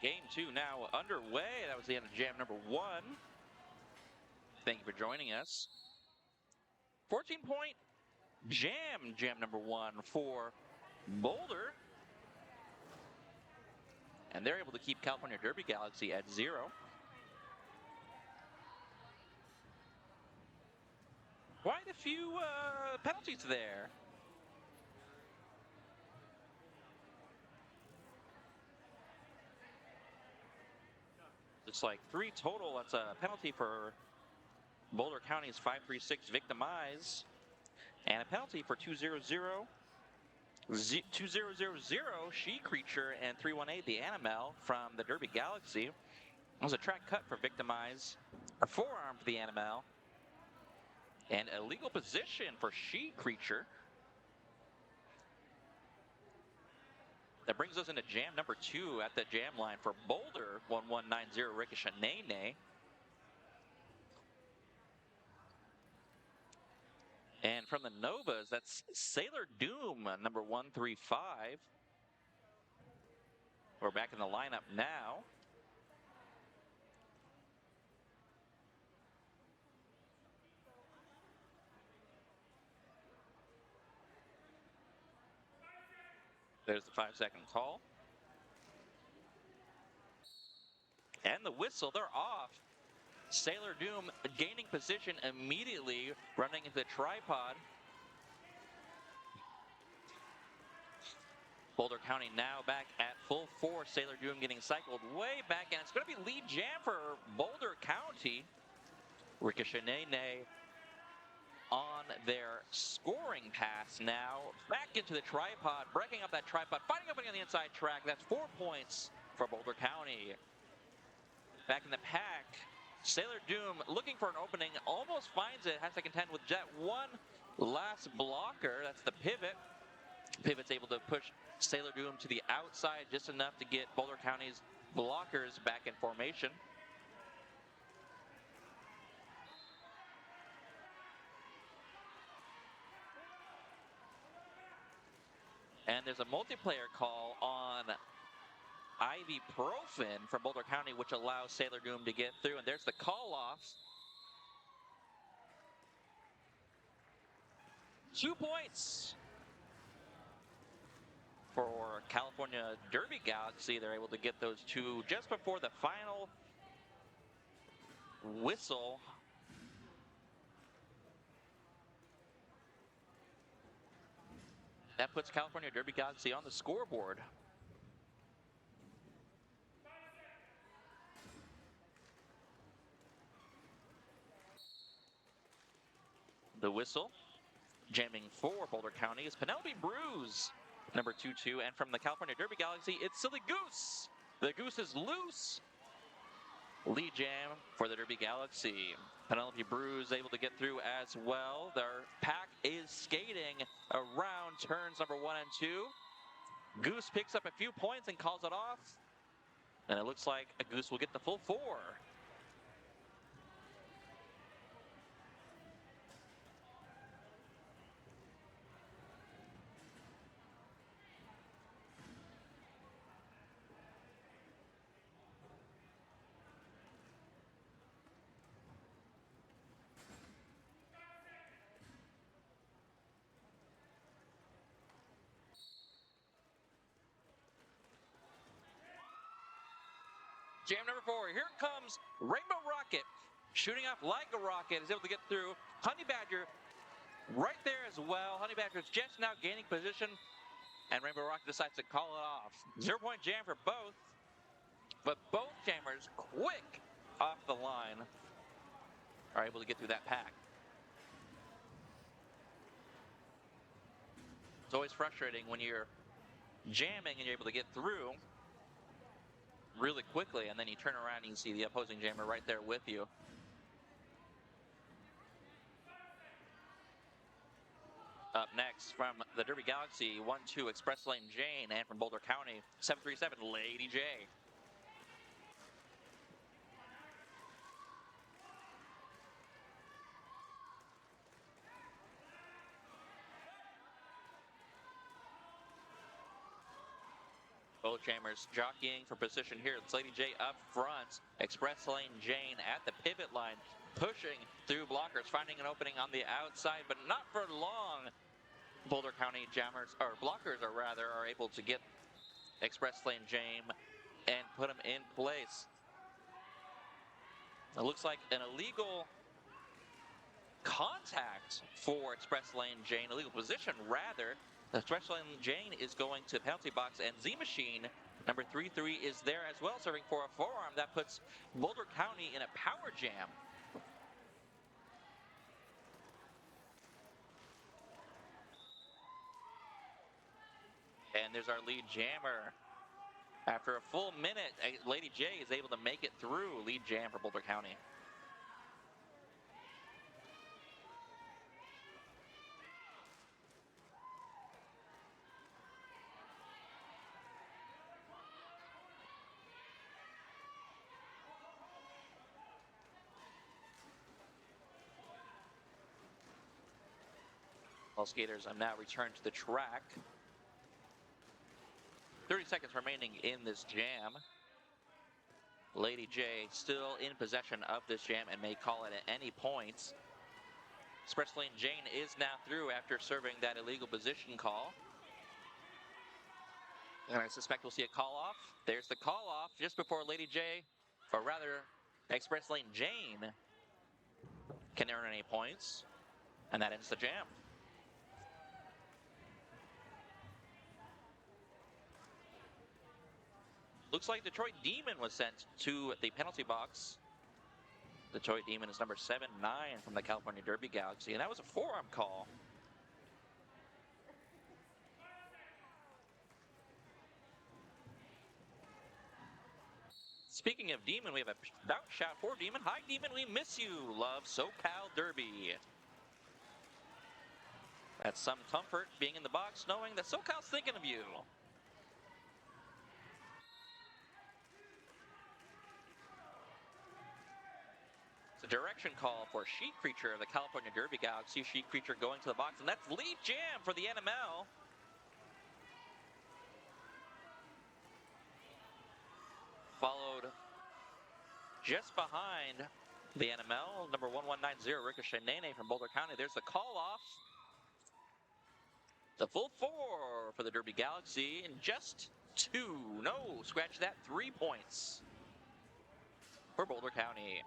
Game 2 now underway. That was the end of jam number 1. Thank you for joining us. 14-point jam number 1 for Boulder. And they're able to keep California Derby Galaxy at 0. Quite a few penalties there. It's like 3 total. That's a penalty for Boulder County's 536 Vic D'Mize, and a penalty for 2000 She Creature and 318 the Animel from the Derby Galaxy. It was a track cut for Vic D'Mize, a forearm for the Animel, and a legal position for She Creature. That brings us into jam number 2 at the jam line for Boulder, 1190 Rickshanaynay. And from the Novas, that's Sailor Doom, number 135. We're back in the lineup now. There's the 5-second call. And the whistle, they're off. Sailor Doom gaining position immediately, running into the tripod. Boulder County now back at full force. Sailor Doom getting cycled way back, and it's going to be lead jam for Boulder County. Rickshanaynay on their scoring pass now. Back into the tripod, breaking up that tripod, fighting up on the inside track. That's 4 points for Boulder County. Back in the pack, Sailor Doom looking for an opening, almost finds it, has to contend with Jet. One last blocker, that's the pivot. Pivot's able to push Sailor Doom to the outside just enough to get Boulder County's blockers back in formation. And there's a multiplayer call on Profen from Boulder County, which allows Sailor Doom to get through. And there's the call-off. 2 points for California Derby Galaxy. They're able to get those 2 just before the final whistle. That puts California Derby Galaxy on the scoreboard. The whistle, jamming for Boulder County, is Penelope Bruise, number 22. And from the California Derby Galaxy, it's Silly Goose. The Goose is loose. Lead jam for the Derby Galaxy. Penelope Bruise able to get through as well. Their pack is skating around turns number 1 and 2. Goose picks up a few points and calls it off. And it looks like a Goose will get the full 4. Jam number 4, here comes Rainbow Rocket, shooting off like a rocket, is able to get through. Honey Badger right there as well. Honey Badger's just now gaining position, and Rainbow Rocket decides to call it off. 0-point jam for both, but both jammers, quick off the line, are able to get through that pack. It's always frustrating when you're jamming and you're able to get through really quickly, and then you turn around and you see the opposing jammer right there with you. Up next from the Derby Galaxy, 1-2 xpresslanejane, and from Boulder County, 737 Lady J. Both jammers jockeying for position here. It's Lady J up front. xpresslanejane at the pivot line, pushing through blockers, finding an opening on the outside, but not for long. Boulder County jammers, or blockers are able to get xpresslanejane and put him in place. It looks like an illegal contact for xpresslanejane, illegal position rather. xpresslanejane is going to penalty box, and Z-Machine, number 33, is there as well, serving for a forearm. That puts Boulder County in a power jam. And there's our lead jammer. After a full minute, Lady J is able to make it through. Lead jam for Boulder County. All skaters have now returned to the track. 30 seconds remaining in this jam. Lady J still in possession of this jam and may call it at any point. xpresslanejane is now through after serving that illegal position call. And I suspect we'll see a call off. There's the call off just before Lady J, or rather xpresslanejane, can earn any points. And that ends the jam. Looks like Detroit Demon was sent to the penalty box. Detroit Demon is number 7-9 from the California Derby Galaxy, and that was a forearm call. Speaking of Demon, we have a bout shout for Demon. Hi, Demon, we miss you. Love SoCal Derby. That's some comfort being in the box, knowing that SoCal's thinking of you. It's a direction call for Sheet Creature of the California Derby Galaxy. Sheet Creature going to the box, and that's lead jam for the Animel. Followed just behind the Animel, number 1190, Rickshanaynay from Boulder County. There's the call off. The full 4 for the Derby Galaxy, and just 2. No, scratch that, 3 points for Boulder County.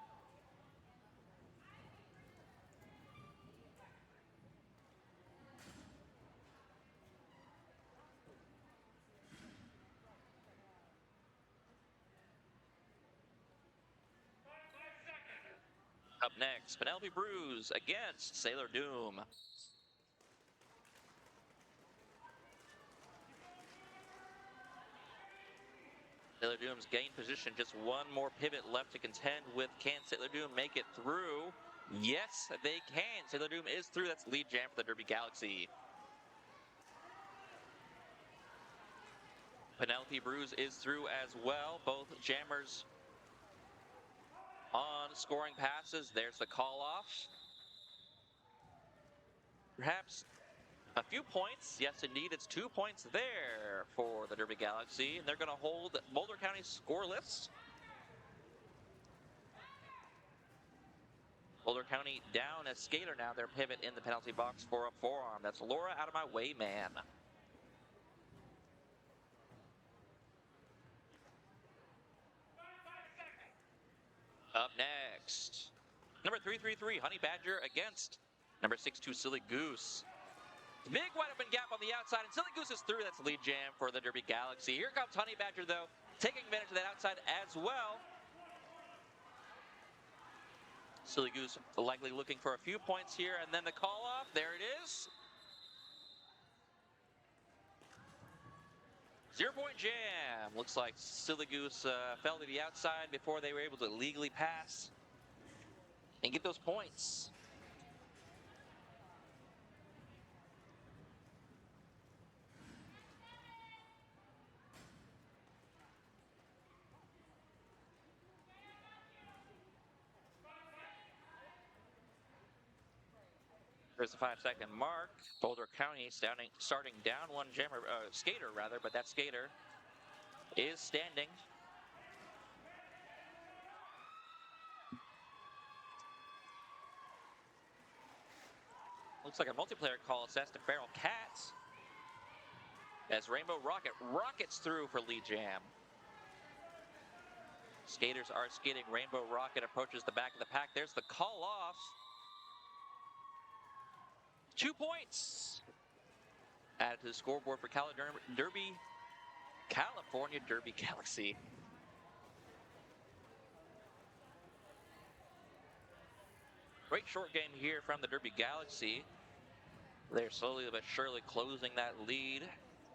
Up next, Penelope Bruise against Sailor Doom. Sailor Doom's gained position, just one more pivot left to contend with. Can Sailor Doom make it through? Yes, they can. Sailor Doom is through. That's lead jam for the Derby Galaxy. Penelope Bruise is through as well. Both jammers on scoring passes. There's the call off. Perhaps a few points. Yes, indeed, it's 2 points there for the Derby Galaxy, and they're going to hold Boulder County scoreless. Boulder County down a skater now. Their pivot in the penalty box for a forearm. That's Lora, out of my way, man. Up next, number 333, Honey Badger against number 62, Silly Goose. Big wide open gap on the outside, and Silly Goose is through. That's lead jam for the Derby Galaxy. Here comes Honey Badger, though, taking advantage of that outside as well. Silly Goose likely looking for a few points here, and then the call off. There it is. 0-point jam. Looks like Silly Goose fell to the outside before they were able to legally pass and get those points. There's the 5-second mark. Boulder County starting down one jammer, skater rather, but that skater is standing. Looks like a multiplayer call assessed to Feral Cats as Rainbow Rocket rockets through for lead jam. Skaters are skating. Rainbow Rocket approaches the back of the pack. There's the call off. 2 points added to the scoreboard for California Derby Galaxy. Great short game here from the Derby Galaxy. They're slowly but surely closing that lead.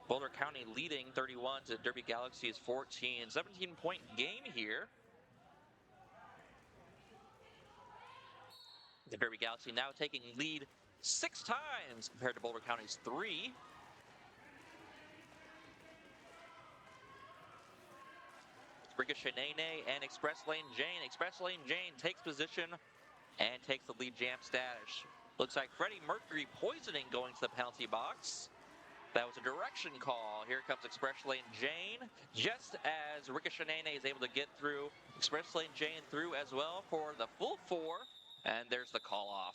Boulder County leading 31 to Derby Galaxy's 14. 17-point game here. The Derby Galaxy now taking lead 6 times compared to Boulder County's 3. Rickshanaynay and xpresslanejane. xpresslanejane takes position and takes the lead jam status. Looks like Freddie Mercury poisoning going to the penalty box. That was a direction call. Here comes xpresslanejane. Just as Rickshanaynay is able to get through, xpresslanejane through as well for the full 4. And there's the call off.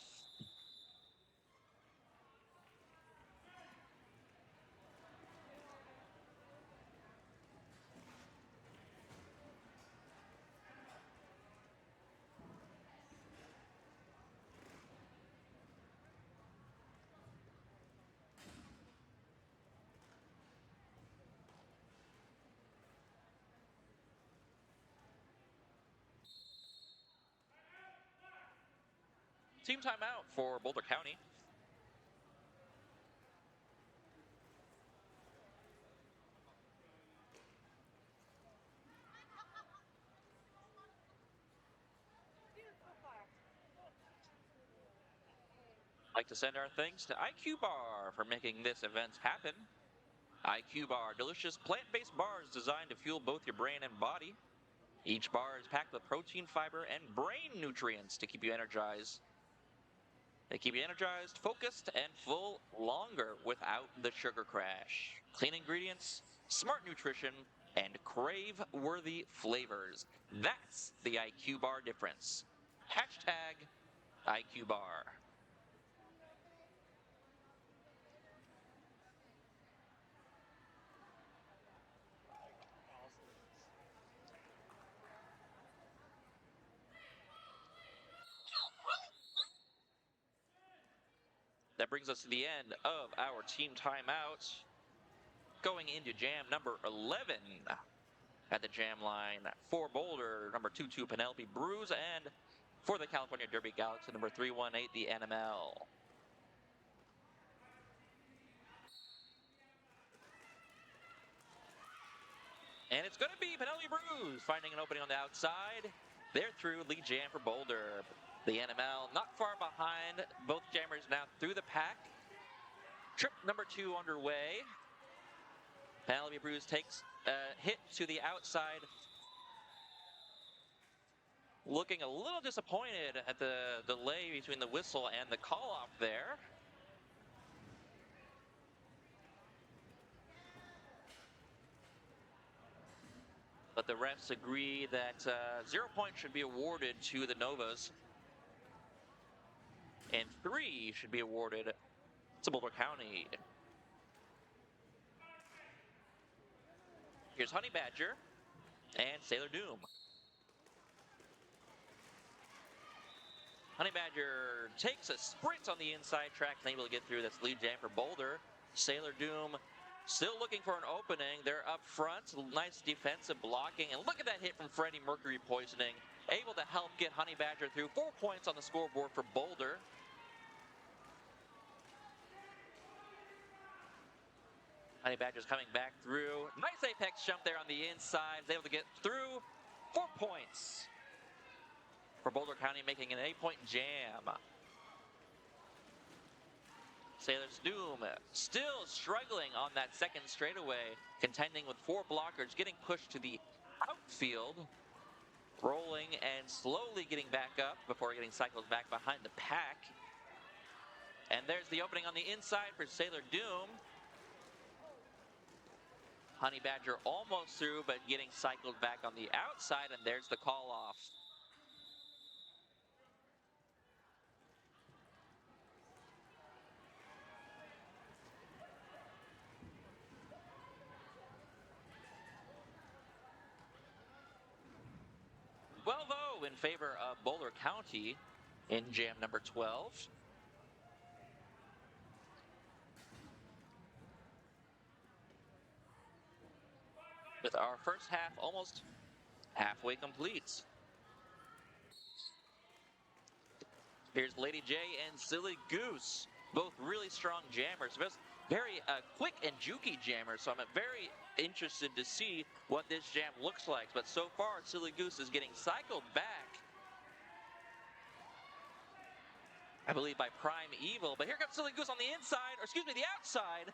Team timeout for Boulder County. I'd like to send our thanks to IQ Bar for making this event happen. IQ Bar, delicious plant-based bars designed to fuel both your brain and body. Each bar is packed with protein, fiber, and brain nutrients to keep you energized. They keep you energized, focused, and full longer without the sugar crash. Clean ingredients, smart nutrition, and crave-worthy flavors. That's the IQ Bar difference. Hashtag IQ Bar. That brings us to the end of our team timeout. Going into jam number 11 at the jam line for Boulder, number 22 Penelope Bruise, and for the California Derby Galaxy, number 318, the Animel. And it's going to be Penelope Bruise finding an opening on the outside. They're through lead jam for Boulder. The Animel not far behind. Both jammers now through the pack. Trip number 2 underway. Penelope Bruise takes a hit to the outside. Looking a little disappointed at the delay between the whistle and the call-off there. But the refs agree that 0 points should be awarded to the Novas. And 3 should be awarded to Boulder County. Here's Honey Badger and Sailor Doom. Honey Badger takes a sprint on the inside track and able to get through. That's lead jam for Boulder. Sailor Doom still looking for an opening. They're up front. Nice defensive blocking. And look at that hit from Freddie Mercury poisoning. Able to help get Honey Badger through. 4 points on the scoreboard for Boulder. Honey Badger's coming back through. Nice apex jump there on the inside. He's able to get through. 4 points for Boulder County, making an 8-point jam. Sailor's Doom still struggling on that second straightaway, contending with 4 blockers, getting pushed to the outfield, rolling and slowly getting back up before getting cycled back behind the pack. And there's the opening on the inside for Sailor Doom. Honey Badger almost through, but getting cycled back on the outside, and there's the call off. Well, though, in favor of Boulder County in jam number 12. With our first half almost halfway complete. Here's Lady J and Silly Goose, both really strong jammers. Very quick and jukey jammers, so I'm very interested to see what this jam looks like. But so far, Silly Goose is getting cycled back, I believe, by Primeval. But here comes Silly Goose on the inside, or excuse me, the outside.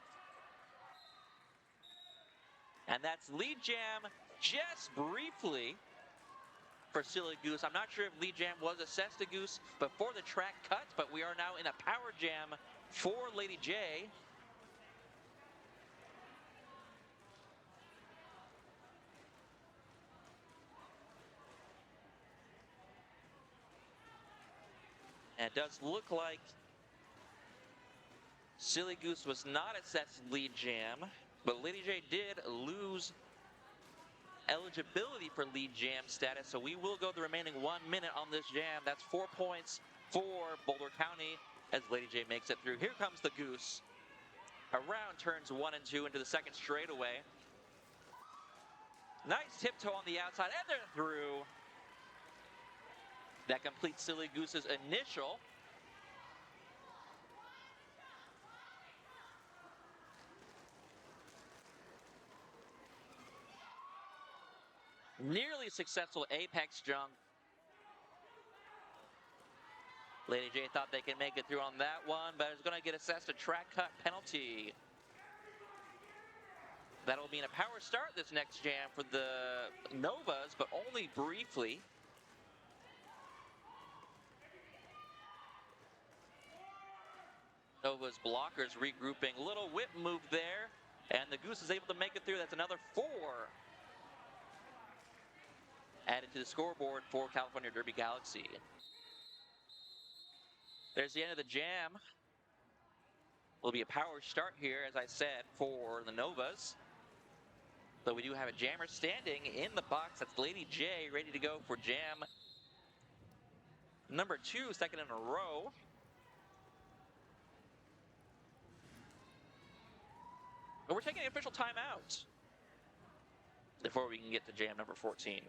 And that's lead jam just briefly for Silly Goose. I'm not sure if lead jam was assessed to Goose before the track cut, but we are now in a power jam for Lady J. And it does look like Silly Goose was not assessed lead jam, but Lady J did lose eligibility for lead jam status, so we will go the remaining 1 minute on this jam. That's 4 points for Boulder County as Lady J makes it through. Here comes the Goose. Around turns 1 and 2 into the second straightaway. Nice tiptoe on the outside, and they're through. That completes Silly Goose's initial. Nearly successful apex jump. Lady J thought they could make it through on that one, but is going to get assessed a track cut penalty. That'll mean a power start this next jam for the Novas, but only briefly. Nova's blockers regrouping. Little whip move there, and the Goose is able to make it through. That's another 4 added to the scoreboard for California Derby Galaxy. There's the end of the jam. Will be a power start here, as I said, for the Novas. But we do have a jammer standing in the box. That's Lady J, ready to go for jam number 2, second in a row. But we're taking an official timeout before we can get to jam number 14.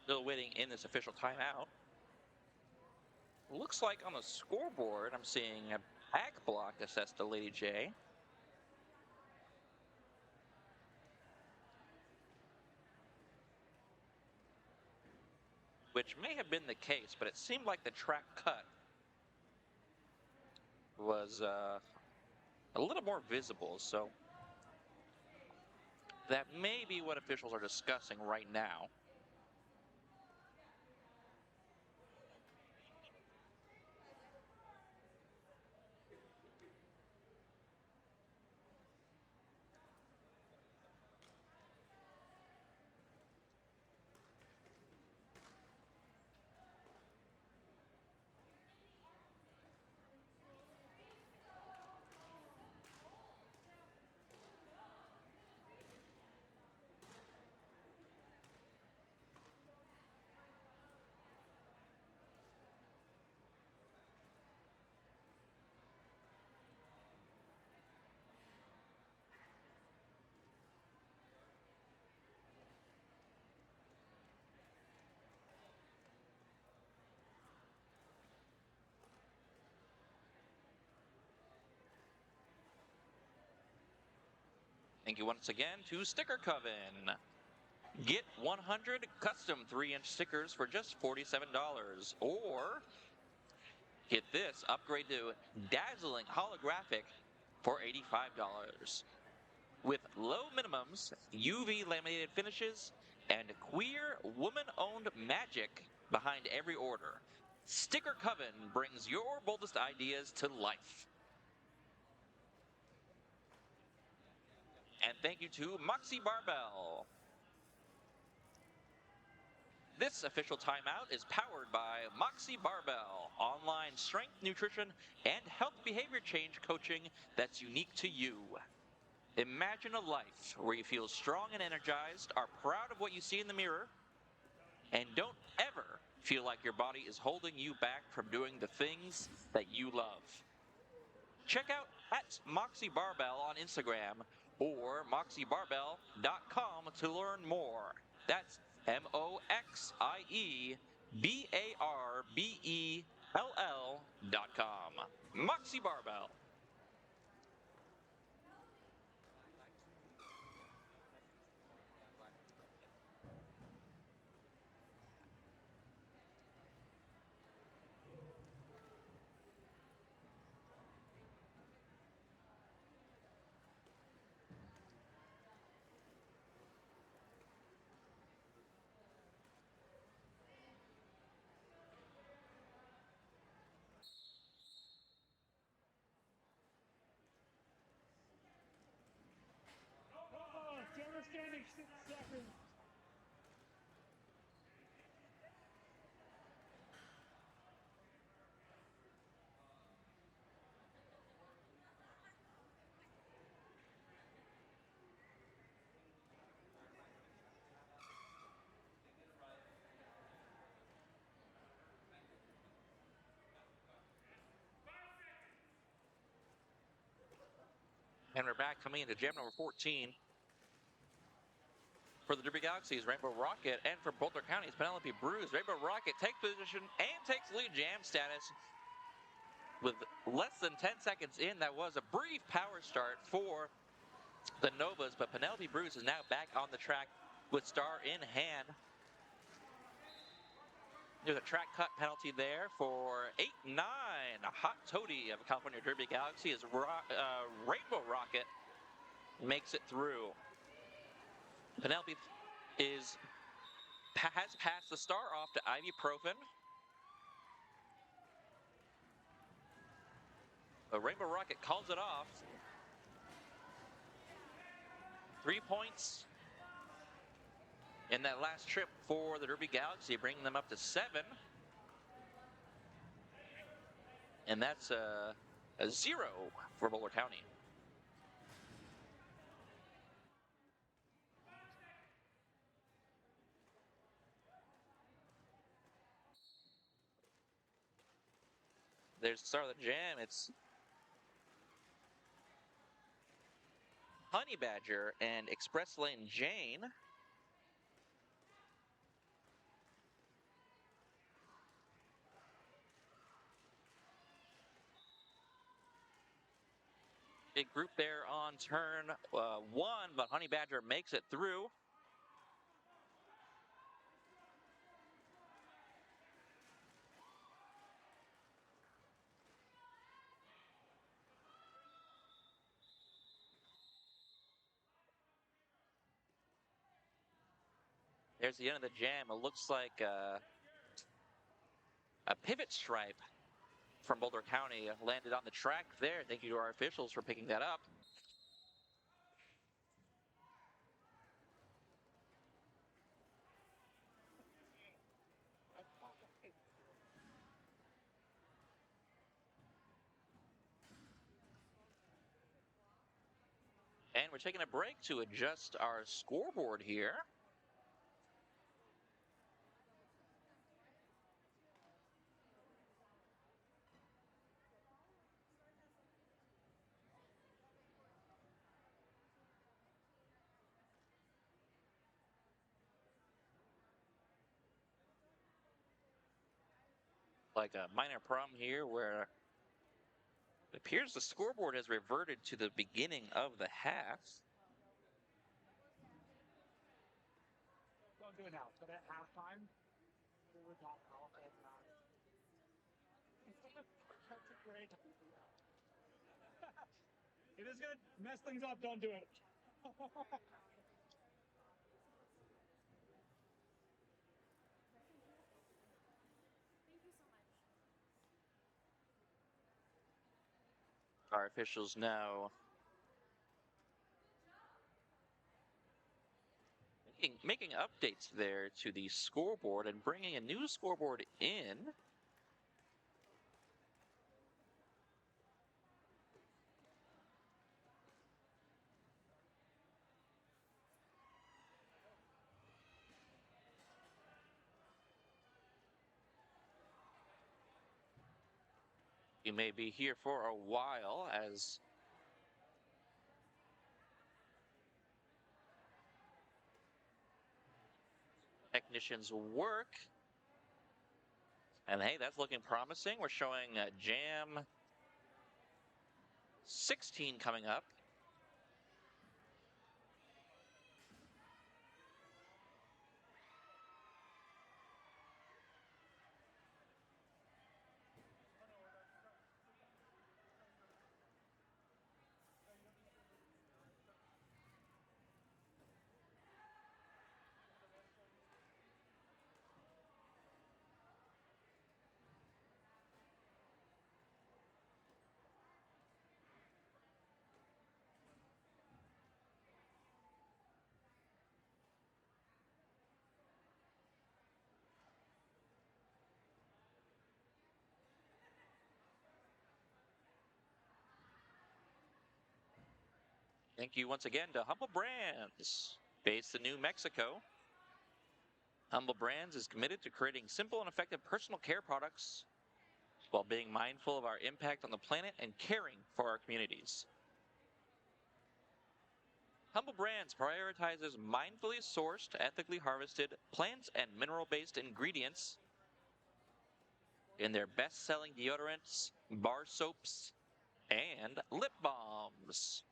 Still waiting in this official timeout. Looks like on the scoreboard, I'm seeing a back block assessed to Lady J. Which may have been the case, but it seemed like the track cut was a little more visible, so that may be what officials are discussing right now. Thank you once again to Sticker Coven. Get 100 custom 3-inch stickers for just $47. Or get this, upgrade to dazzling holographic for $85. With low minimums, UV laminated finishes, and queer woman-owned magic behind every order, Sticker Coven brings your boldest ideas to life. And thank you to Moxie Barbell. This official timeout is powered by Moxie Barbell, online strength, nutrition, and health behavior change coaching that's unique to you. Imagine a life where you feel strong and energized, are proud of what you see in the mirror, and don't ever feel like your body is holding you back from doing the things that you love. Check out @Moxie Barbell on Instagram or moxiebarbell.com to learn more. That's MoxieBarbell.com. Moxie Barbell. Standing 6 seconds. And we're back coming into jam number 14. For the Derby Galaxy's Rainbow Rocket, and for Boulder County's Penelope Bruise, Rainbow Rocket takes position and takes lead jam status. With less than 10 seconds in, that was a brief power start for the Novas, but Penelope Bruise is now back on the track with star in hand. There's a track cut penalty there for 8-9. A hot toady of California Derby Galaxy as Rainbow Rocket makes it through. Penelope has passed the star off to Profen. But Rainbow Rocket calls it off. 3 points in that last trip for the Derby Galaxy, bringing them up to 7. And that's a 0 for Boulder County. There's the start of the jam. It's Honey Badger and xpresslanejane. Big group there on turn 1, but Honey Badger makes it through. There's the end of the jam. It looks like a pivot stripe from Boulder County landed on the track there. Thank you to our officials for picking that up. And we're taking a break to adjust our scoreboard here. Like a minor problem here where it appears the scoreboard has reverted to the beginning of the half. do it now. But at halftime, it would not help. And, that's a great idea. It is going to mess things up. Don't do it. Our officials now making updates there to the scoreboard and bringing a new scoreboard in. You may be here for a while as technicians work. And hey, that's looking promising. We're showing Jam 16 coming up. Thank you once again to Humble Brands, based in New Mexico. Humble Brands is committed to creating simple and effective personal care products while being mindful of our impact on the planet and caring for our communities. Humble Brands prioritizes mindfully sourced, ethically harvested plant and mineral-based ingredients in their best-selling deodorants, bar soaps, and lip balms.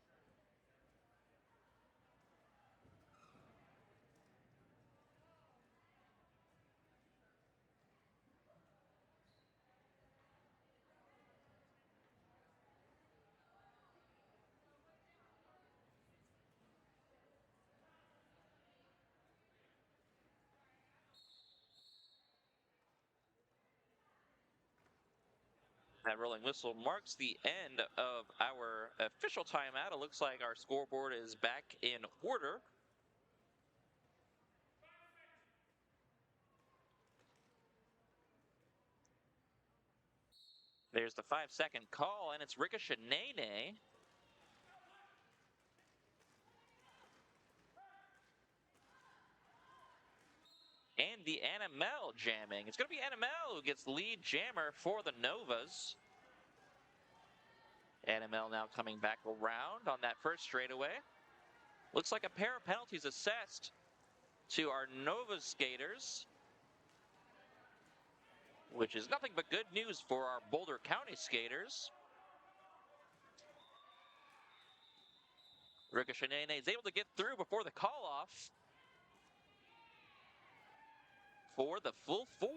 That rolling whistle marks the end of our official timeout. It looks like our scoreboard is back in order. There's the 5-second call, and it's Rickshanaynay. And the Animel jamming. It's going to be Animel who gets lead jammer for the Novas. Animel now coming back around on that first straightaway. Looks like a pair of penalties assessed to our Nova skaters, which is nothing but good news for our Boulder County skaters. Rickshanaynay is able to get through before the call-off for the full 4.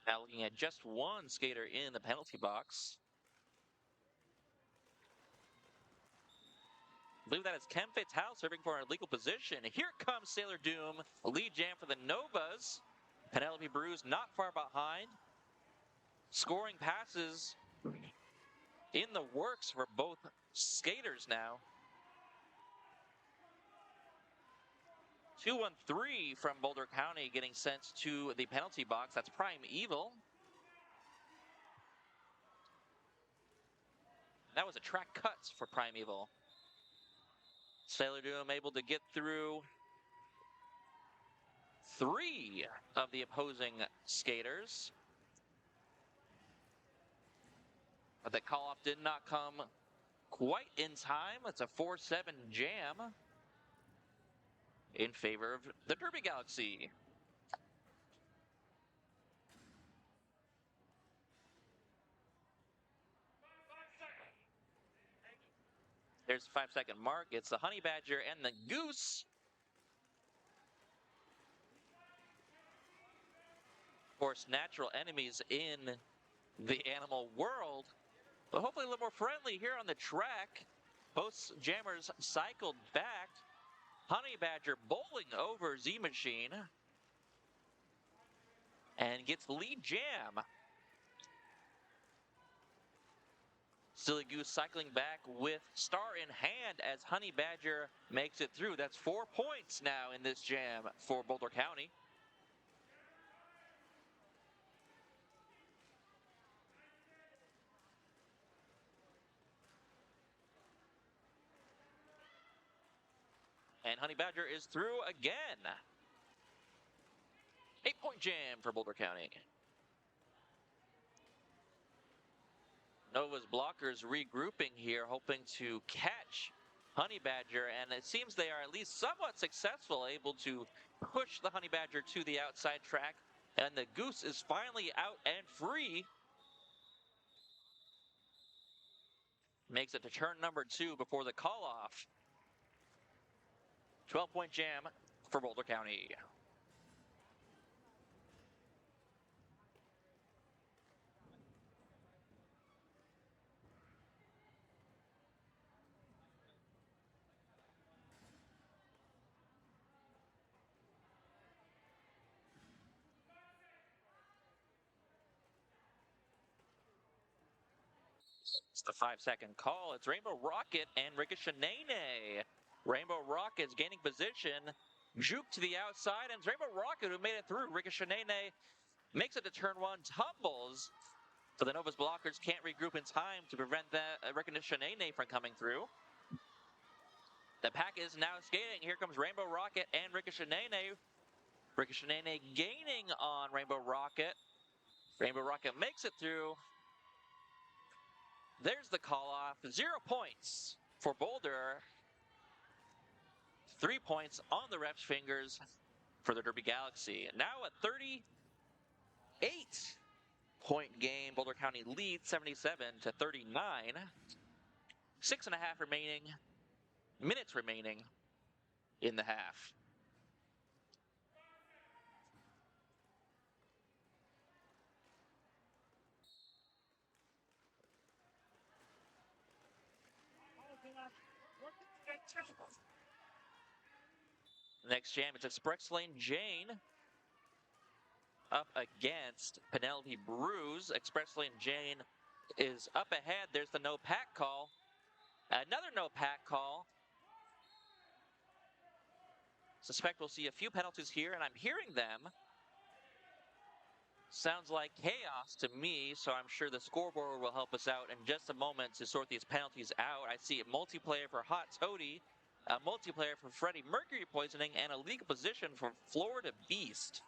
Now looking at just one skater in the penalty box. I believe that is Chem Fatale serving for an illegal position. Here comes Sailor Doom, lead jam for the Novas. Penelope Bruise not far behind. Scoring passes in the works for both skaters now. 2-1-3 from Boulder County getting sent to the penalty box. That's Primeval. That was a track cut for Primeval. Sailor Doom able to get through 3 of the opposing skaters. But the call-off did not come quite in time. It's a 4-7 jam in favor of the Derby Galaxy. There's the 5-second mark. It's the Honey Badger and the Goose. Of course, natural enemies in the animal world, but hopefully a little more friendly here on the track. Both jammers cycled back. Honey Badger bowling over Z Machine and gets the lead jam. Silly Goose cycling back with star in hand as Honey Badger makes it through. That's 4 points now in this jam for Boulder County. And Honey Badger is through again. 8-point jam for Boulder County. Nova's blockers regrouping here, hoping to catch Honey Badger, and it seems they are at least somewhat successful, able to push the Honey Badger to the outside track, and the Goose is finally out and free. Makes it to turn number 2 before the call-off. 12-point jam for Boulder County. It's the 5-second call. It's Rainbow Rocket and Rickshanaynay. Rainbow Rocket's gaining position. Juke to the outside, and it's Rainbow Rocket who made it through. Rickshanaynay makes it to turn 1, tumbles. So the Nova's blockers can't regroup in time to prevent that Rickshanaynay from coming through. The pack is now skating. Here comes Rainbow Rocket and Rickshanaynay. Rickshanaynay gaining on Rainbow Rocket. Rainbow Rocket makes it through. There's the call-off. 0 points for Boulder. 3 points on the ref's fingers for the Derby Galaxy. Now a 38-point game. Boulder County leads 77-39. 6.5 minutes remaining in the half. Next jam, it's xpresslanejane up against Penelope Bruise. xpresslanejane is up ahead. There's the no pack call. Another no pack call. Suspect we'll see a few penalties here, and I'm hearing them. Sounds like chaos to me, so I'm sure the scoreboard will help us out in just a moment to sort these penalties out. I see a multiplayer for Hot Toady, a multiplayer for Freddie Mercury poisoning, and a legal position for Fleur de Beast.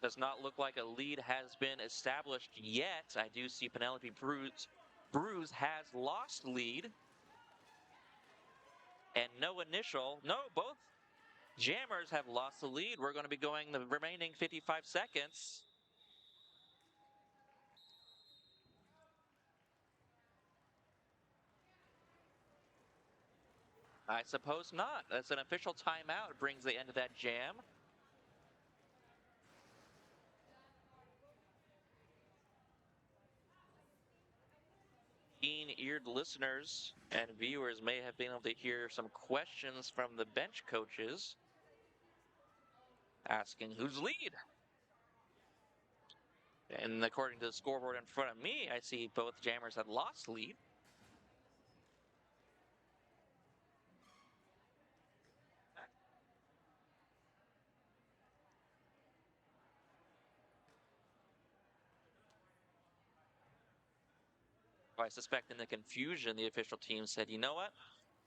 Does not look like a lead has been established yet. I do see Penelope Bruise has lost lead. And both jammers have lost the lead. We're going to be going the remaining 55 seconds. I suppose not. That's an official timeout. It brings the end of that jam. Keen-eared listeners and viewers may have been able to hear some questions from the bench coaches asking who's lead. And according to the scoreboard in front of me, I see both jammers had lost lead. I suspect in the confusion, the official team said, you know what?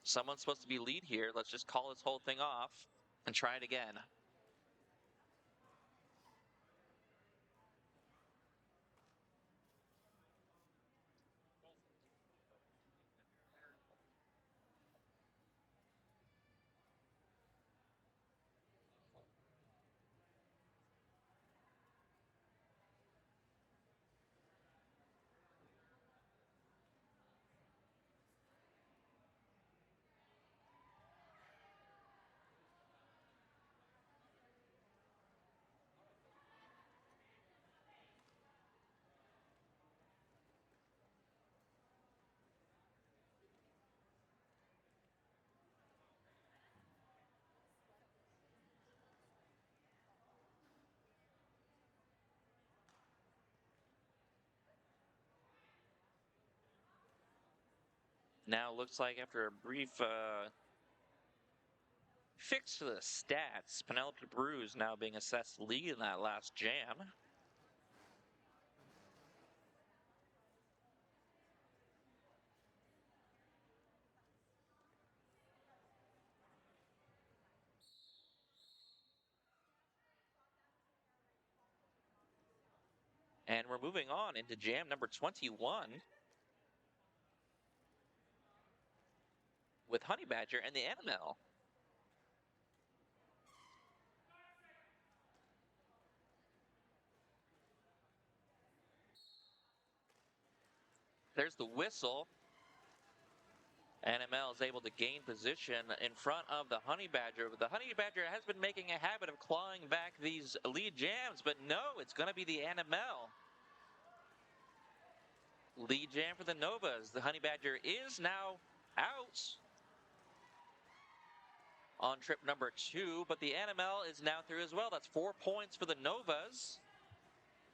Someone's supposed to be lead here. Let's just call this whole thing off. and try it again. Now looks like after a brief fix to the stats, Penelope Bruise now being assessed lead in that last jam. And we're moving on into jam number 21 with Honey Badger and the Animel. There's the whistle. Animel is able to gain position in front of the Honey Badger. But the Honey Badger has been making a habit of clawing back these lead jams, but no, it's going to be the Animel. Lead jam for the Novas. The Honey Badger is now out on trip number 2, but the Animel is now through as well. That's 4 points for the Novas.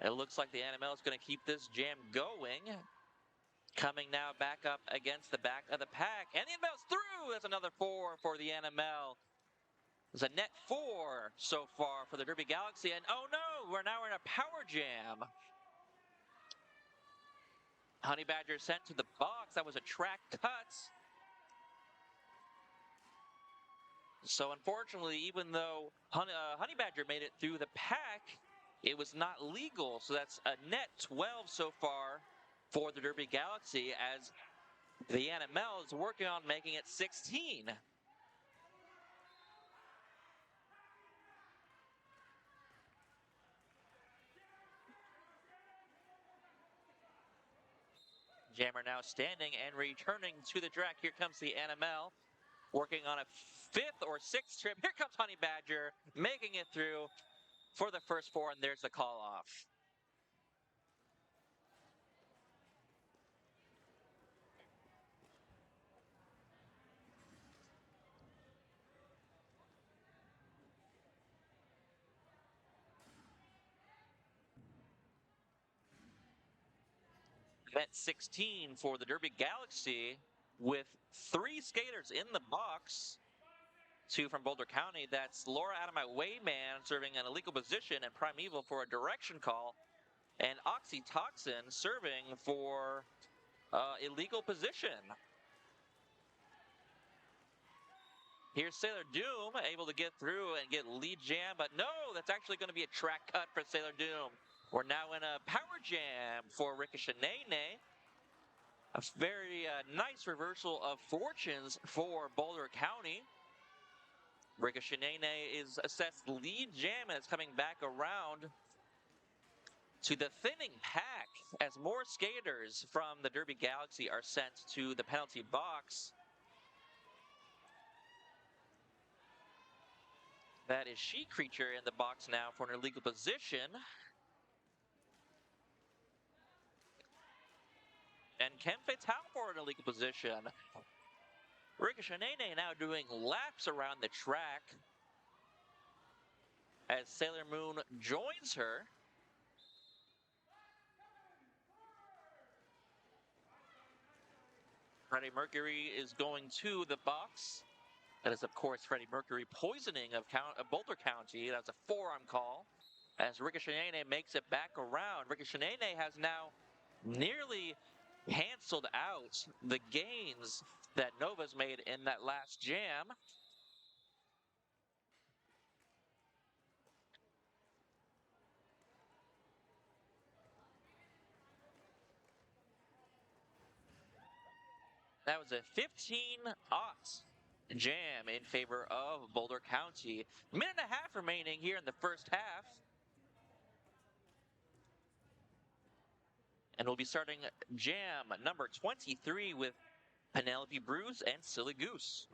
It looks like the Animel is going to keep this jam going. Coming now back up against the back of the pack. And the Animel's through! That's another 4 for the Animel. There's a net 4 so far for the Derby Galaxy. And oh no, we're now in a power jam. Honey Badger sent to the box. That was a track cut. So unfortunately, even though Honey Badger made it through the pack, it was not legal. So that's a net 12 so far for the Derby Galaxy, as the Animel is working on making it 16. Jammer now standing and returning to the track. Here comes the Animel, working on a 5th or 6th trip. Here comes Honey Badger, making it through for the first 4, and there's the call off. Event 16 for the Derby Galaxy with 3 skaters in the box. 2 from Boulder County. That's Lora OutaMy Wayman serving an illegal position, and Primeval for a direction call. And Oxytoxin serving for illegal position. Here's Sailor Doom able to get through and get lead jam, but no, that's actually going to be a track cut for Sailor Doom. We're now in a power jam for Rickshanaynay. A very nice reversal of fortunes for Boulder County. Rickshanaynay is assessed lead jam, and it's coming back around to the thinning pack as more skaters from the Derby Galaxy are sent to the penalty box. That is She Creature in the box now for an illegal position. And Chem Fatale for an illegal position. Rickshanaynay now doing laps around the track as Sailor Moon joins her. Freddie Mercury is going to the box. That is, of course, Freddie Mercury poisoning of Boulder County. That's a forearm call as Rickshanaynay makes it back around. Rickshanaynay has now nearly canceled out the gains that Nova's made in that last jam. That was a 15-aught jam in favor of Boulder County. Minute and a half remaining here in the first half. And we'll be starting jam number 23 with Penelope Bruise and Silly Goose.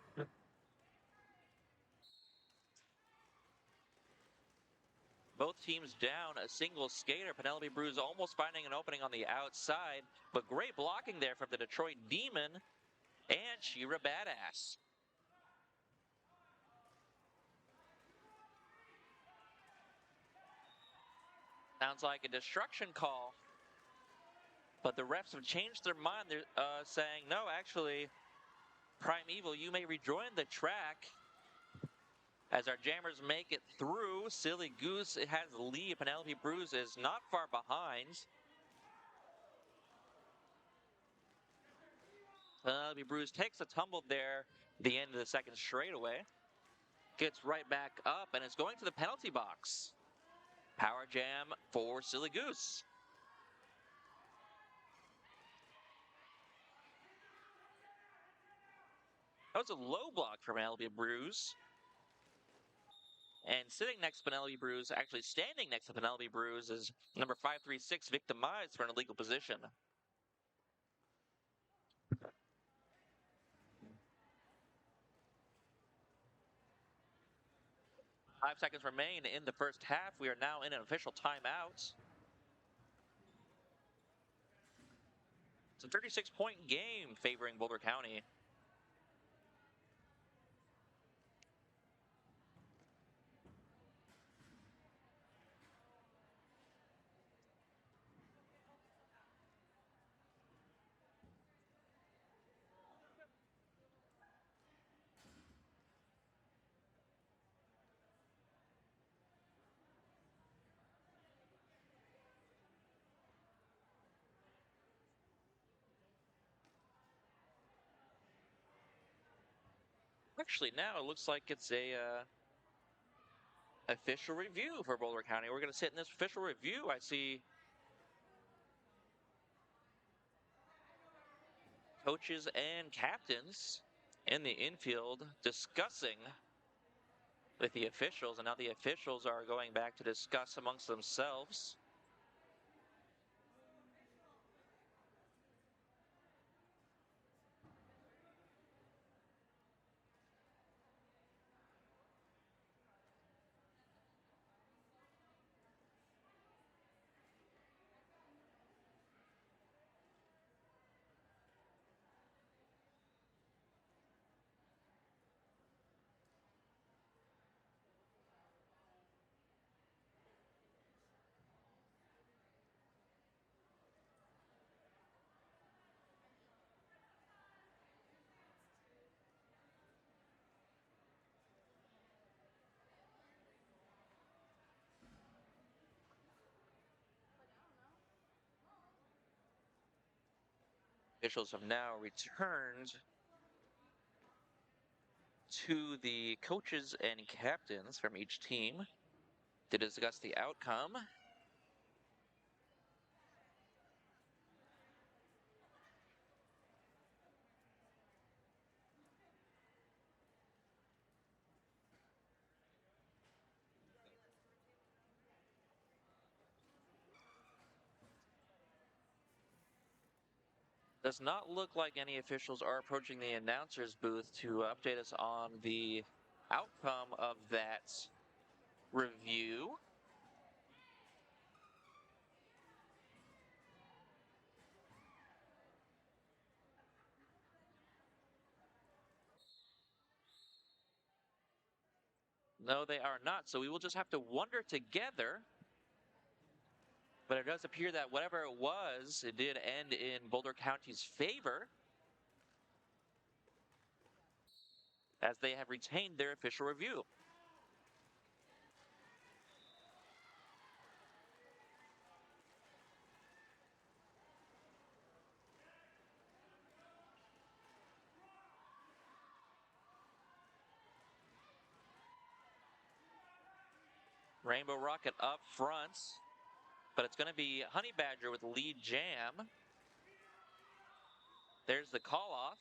Both teams down a single skater. Penelope Bruise almost finding an opening on the outside, but great blocking there from the Detroit Demon and Shira Badass. Sounds like a destruction call, but the refs have changed their mind. They're saying, no, actually, Primeval, you may rejoin the track. As our jammers make it through, Silly Goose has the lead. Penelope Bruise is not far behind. Penelope Bruise takes a tumble there the end of the second straightaway. Gets right back up and is going to the penalty box. Power jam for Silly Goose. That was a low block for Penelope Bruise. And sitting next to Penelope Bruise, actually standing next to Penelope Bruise, is number 536, Vic D'Mize, for an illegal position. Five seconds remain in the first half. We are now in an official timeout. It's a 36-point game favoring Boulder County. Actually, now it looks like it's a official review for Boulder County. We're going to sit in this official review. I see coaches and captains in the infield discussing with the officials, and now the officials are going back to discuss amongst themselves. Officials have now returned to the coaches and captains from each team to discuss the outcome. Does not look like any officials are approaching the announcer's booth to update us on the outcome of that review. No, they are not, so we will just have to wonder together. But it does appear that whatever it was, it did end in Boulder County's favor, as they have retained their official review. Rainbow Rocket up front, but it's going to be Honey Badger with lead jam. There's the call-off.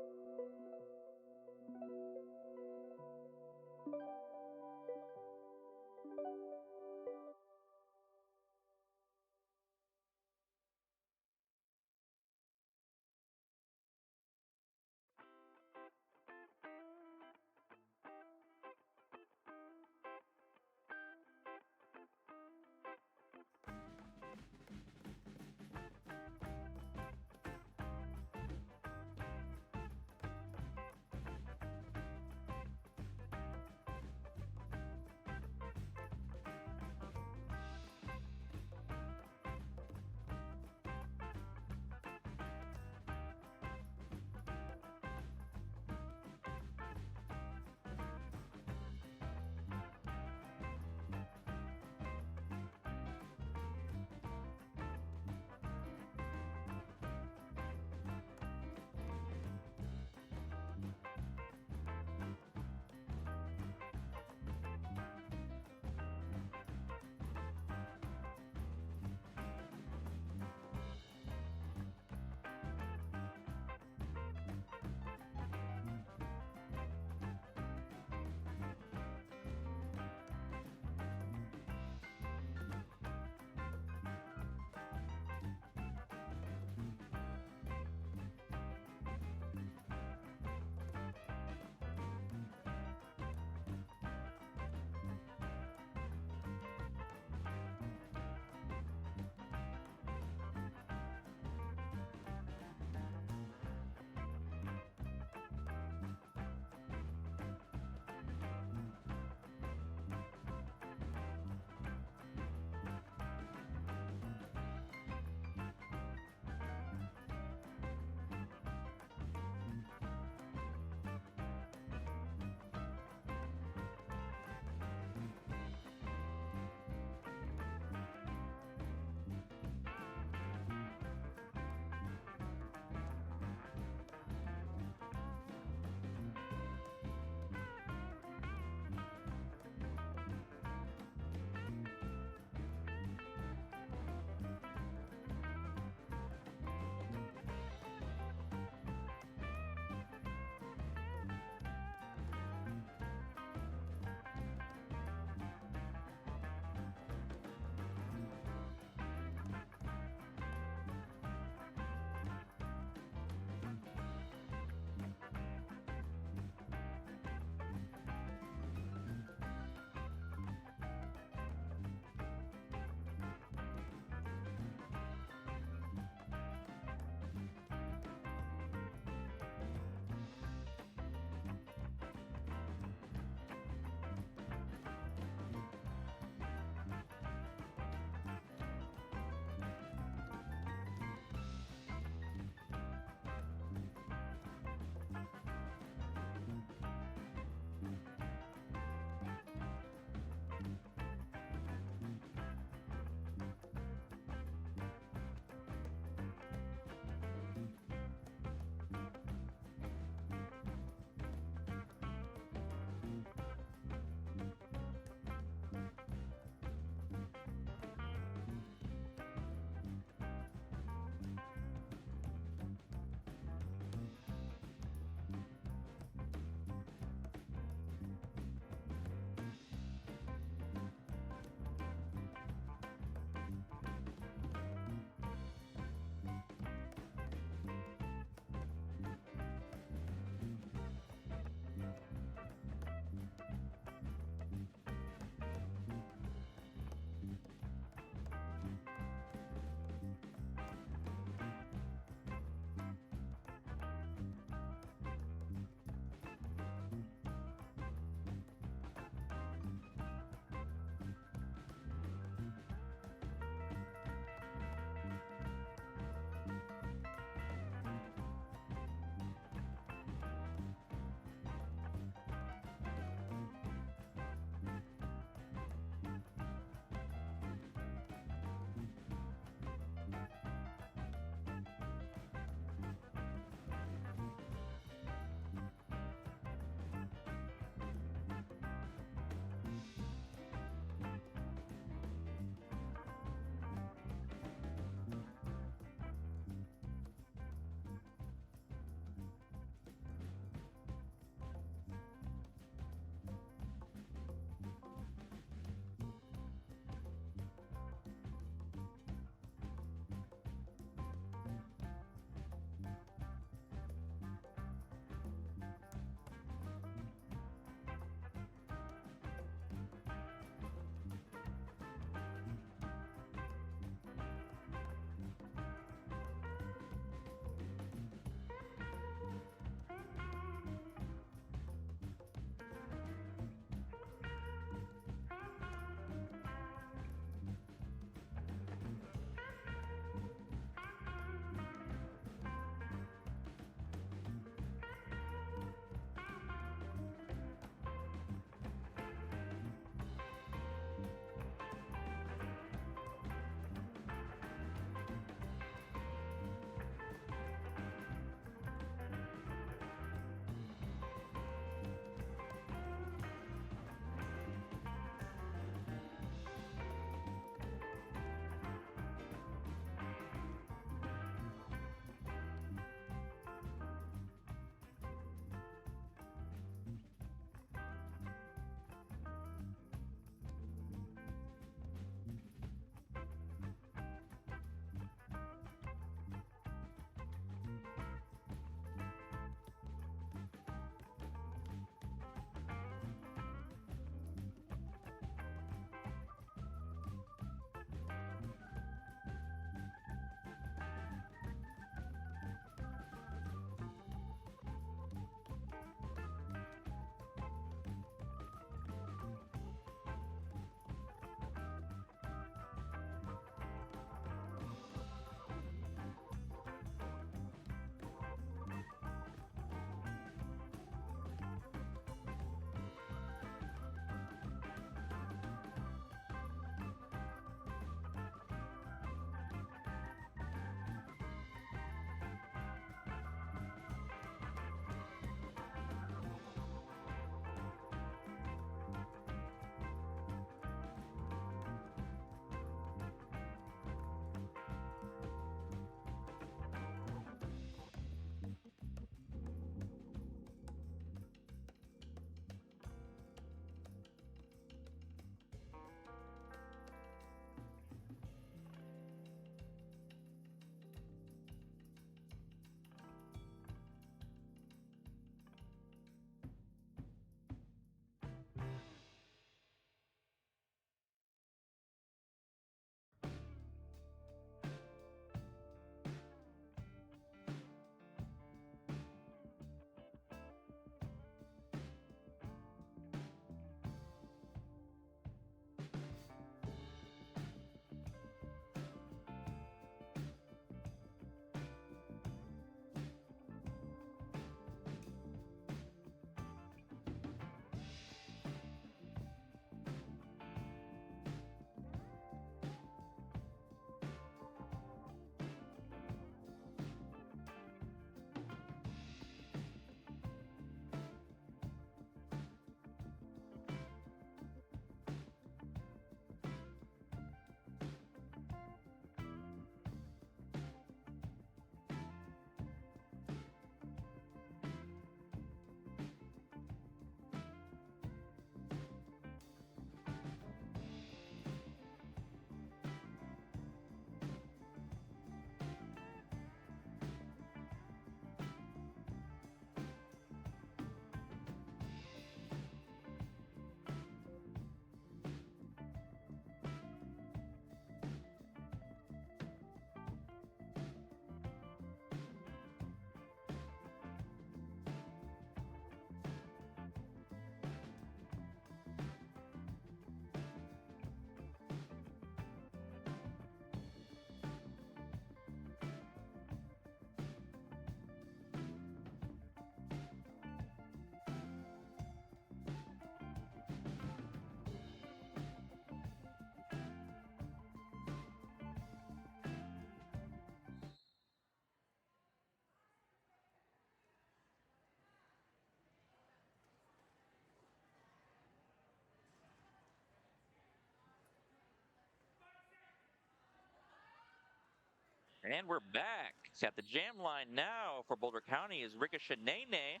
And we're back. At the jam line now for Boulder County is Rickshanaynay.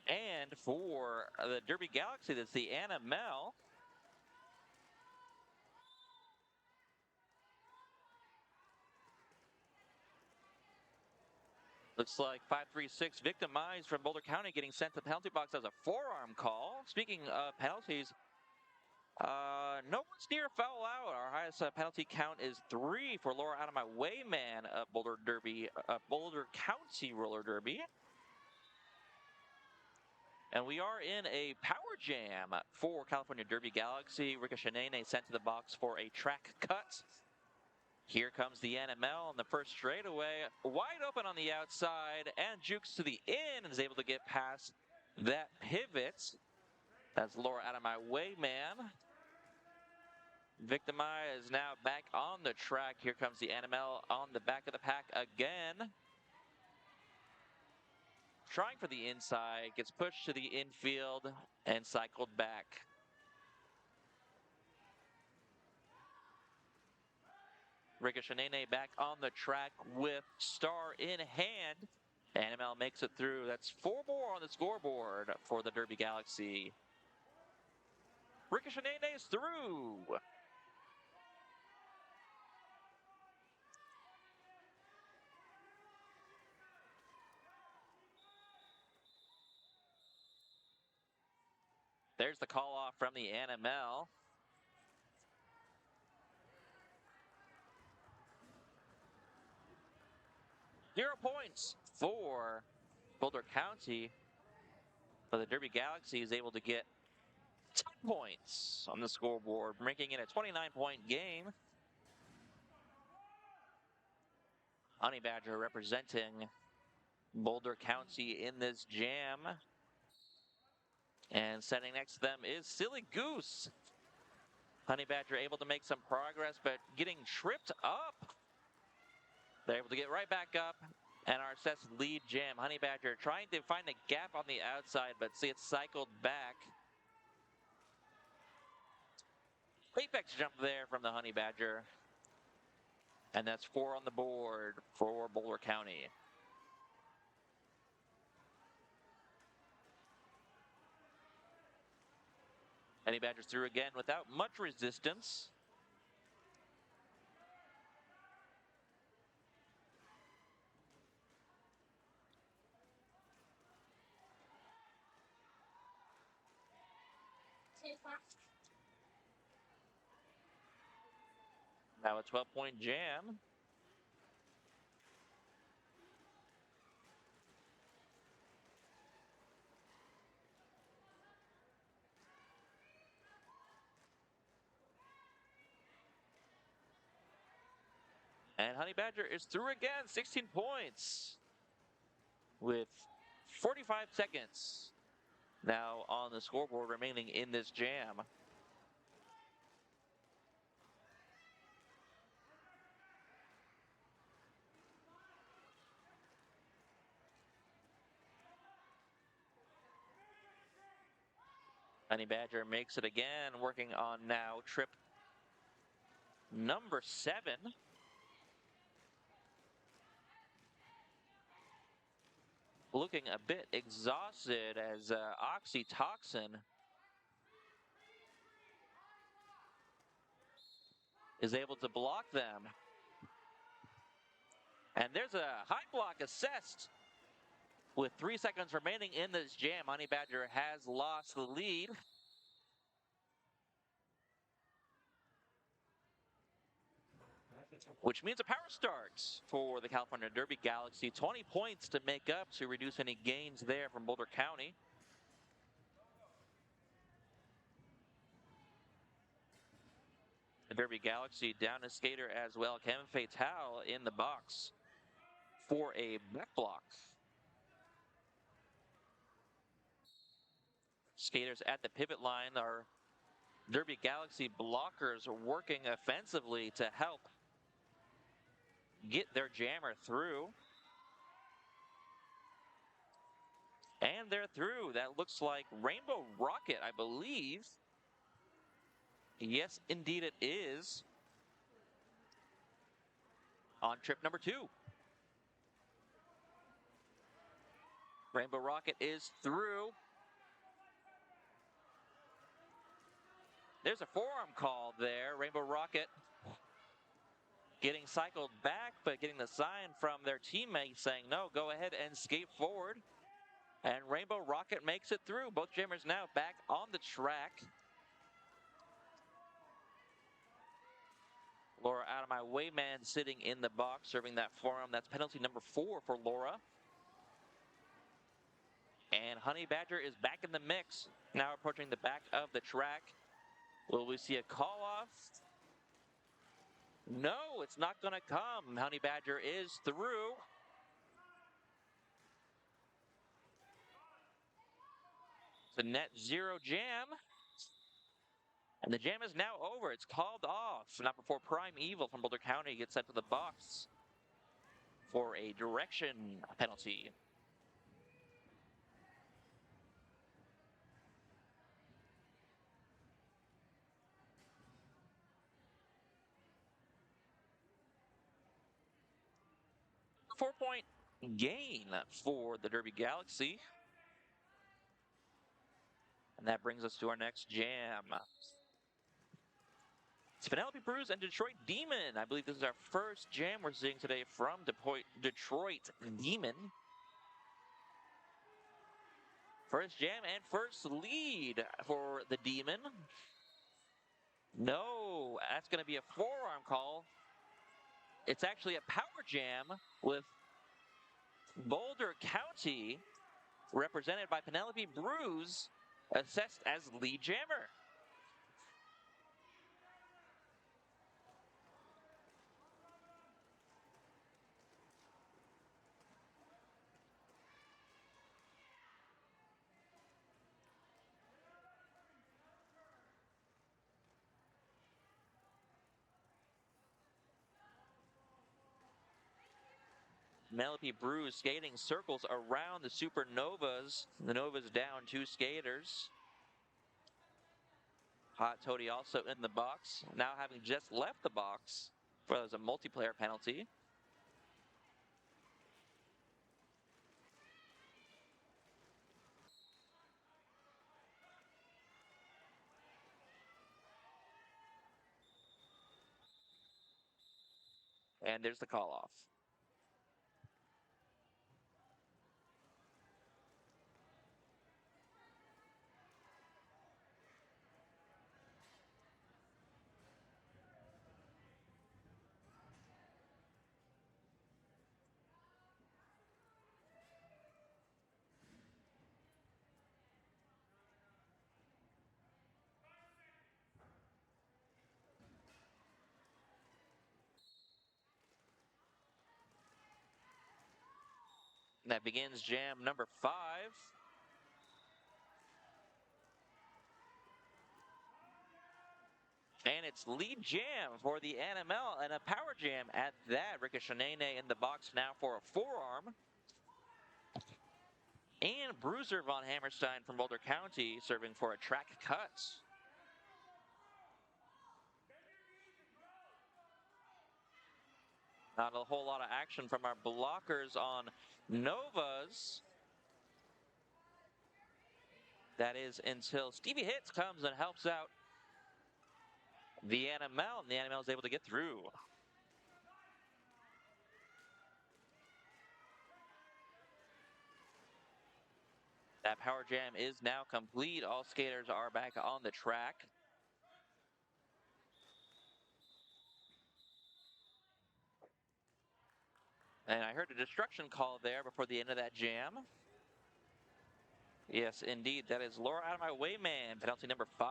And for the Derby Galaxy, that's the Animel. Looks like 536 Vic D'Mize from Boulder County getting sent to the penalty box as a forearm call. Speaking of penalties, no one's near foul out. Our highest penalty count is 3 for Lora OutaMy Wayman of Boulder County Roller Derby. And we are in a power jam for California Derby Galaxy. Rickshanaynay sent to the box for a track cut. Here comes the NML on the first straightaway, wide open on the outside, and jukes to the in and is able to get past that pivot. That's Lora OutaMy Wayman. Vic D'Mize is now back on the track. Here comes the NML on the back of the pack again. Trying for the inside, gets pushed to the infield and cycled back. Rickshanaynay back on the track with star in hand. Animel makes it through. That's 4 more on the scoreboard for the Derby Galaxy. Rickshanaynay is through. There's the call off from the Animel. Zero points for Boulder County, but the Derby Galaxy is able to get 10 points on the scoreboard, making it a 29-point game. Honey Badger representing Boulder County in this jam. And sitting next to them is Silly Goose. Honey Badger able to make some progress, but getting tripped up. They're able to get right back up, and our sets lead jam. Honey Badger trying to find a gap on the outside, but see it cycled back. Apex jump there from the Honey Badger. And that's 4 on the board for Boulder County. Honey Badger's through again without much resistance. Now a 12-point jam. And Honey Badger is through again, 16 points with 45 seconds now on the scoreboard remaining in this jam. Honey Badger makes it again, working on now trip number 7. Looking a bit exhausted as Oxytoxin is able to block them. And there's a high block assessed. With 3 seconds remaining in this jam, Honey Badger has lost the lead. Which means a power start for the California Derby Galaxy. 20 points to make up to reduce any gains there from Boulder County. The Derby Galaxy down a skater as well. Chem Fatale in the box for a back block. Skaters at the pivot line. Our Derby Galaxy blockers are working offensively to help get their jammer through. And they're through. That looks like Rainbow Rocket, I believe. Yes, indeed it is. on trip number 2. Rainbow Rocket is through. There's a forearm call there. Rainbow Rocket getting cycled back, but getting the sign from their teammate saying, no, go ahead and skate forward. And Rainbow Rocket makes it through. Both jammers now back on the track. Lora OutaMy Wayman sitting in the box, serving that forearm. That's penalty number 4 for Lora. And Honey Badger is back in the mix, now approaching the back of the track. Will we see a call-off? No, it's not going to come. Honey Badger is through. It's a net 0 jam. And the jam is now over. It's called off. Not before Primeval from Boulder County gets sent to the box for a direction penalty. Four-point gain for the Derby Galaxy. And that brings us to our next jam. It's Penelope Bruise and Detroit Demon. I believe this is our first jam we're seeing today from Detroit Demon. First jam and first lead for the Demon. No, that's going to be a forearm call. It's actually a power jam with Boulder County, represented by Penelope Bruise, assessed as lead jammer. Penelope Bruise skating circles around the Supernovas. The Novas down 2 skaters. Hot Toady also in the box, now having just left the box for a multiplayer penalty. And there's the call-off. And that begins jam number 5. And it's lead jam for the Animel and a power jam at that. Rickshanaynay in the box now for a forearm. And Bruzer von Hammerstein from Boulder County serving for a track cut. Not a whole lot of action from our blockers on Novas. That is until Stevie Hits comes and helps out the Animel, and the Animel is able to get through. That power jam is now complete. All skaters are back on the track. And I heard a destruction call there before the end of that jam. Yes, indeed. That is Lora OutaMy Wayman, penalty number 5.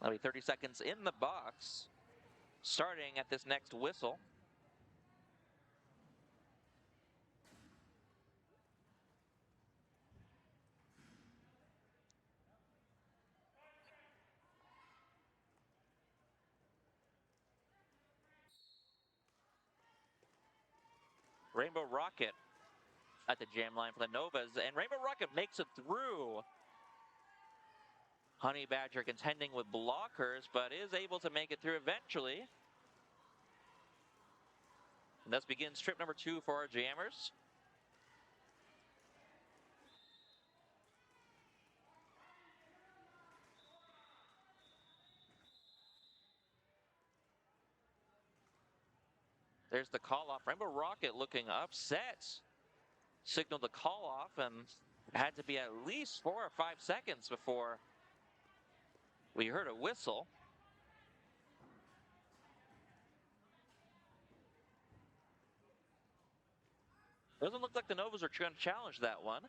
That'll be 30 seconds in the box, starting at this next whistle. Rainbow Rocket at the jam line for the Novas, and Rainbow Rocket makes it through. Honey Badger contending with blockers, but is able to make it through eventually. And thus begins trip number 2 for our jammers. There's the call off. Rainbow Rocket looking upset. Signaled the call off and had to be at least 4 or 5 seconds before we heard a whistle. Doesn't look like the Novas are trying to challenge that one.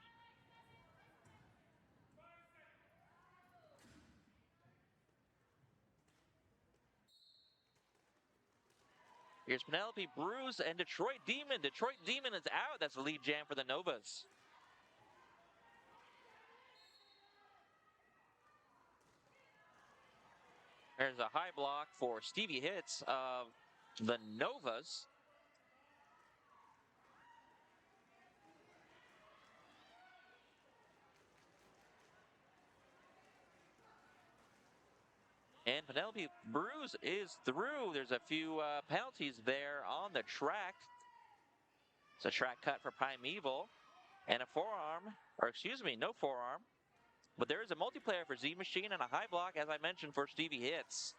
Here's Penelope Bruise and Detroit Demon. Detroit Demon is out. That's the lead jam for the Novas. There's a high block for Stevie Hits of the Novas. And Penelope Bruise is through. There's a few penalties there on the track. It's a track cut for Primeval. And a forearm, or excuse me, no forearm. But there is a multiplayer for Z Machine and a high block, as I mentioned, for Stevie Hits.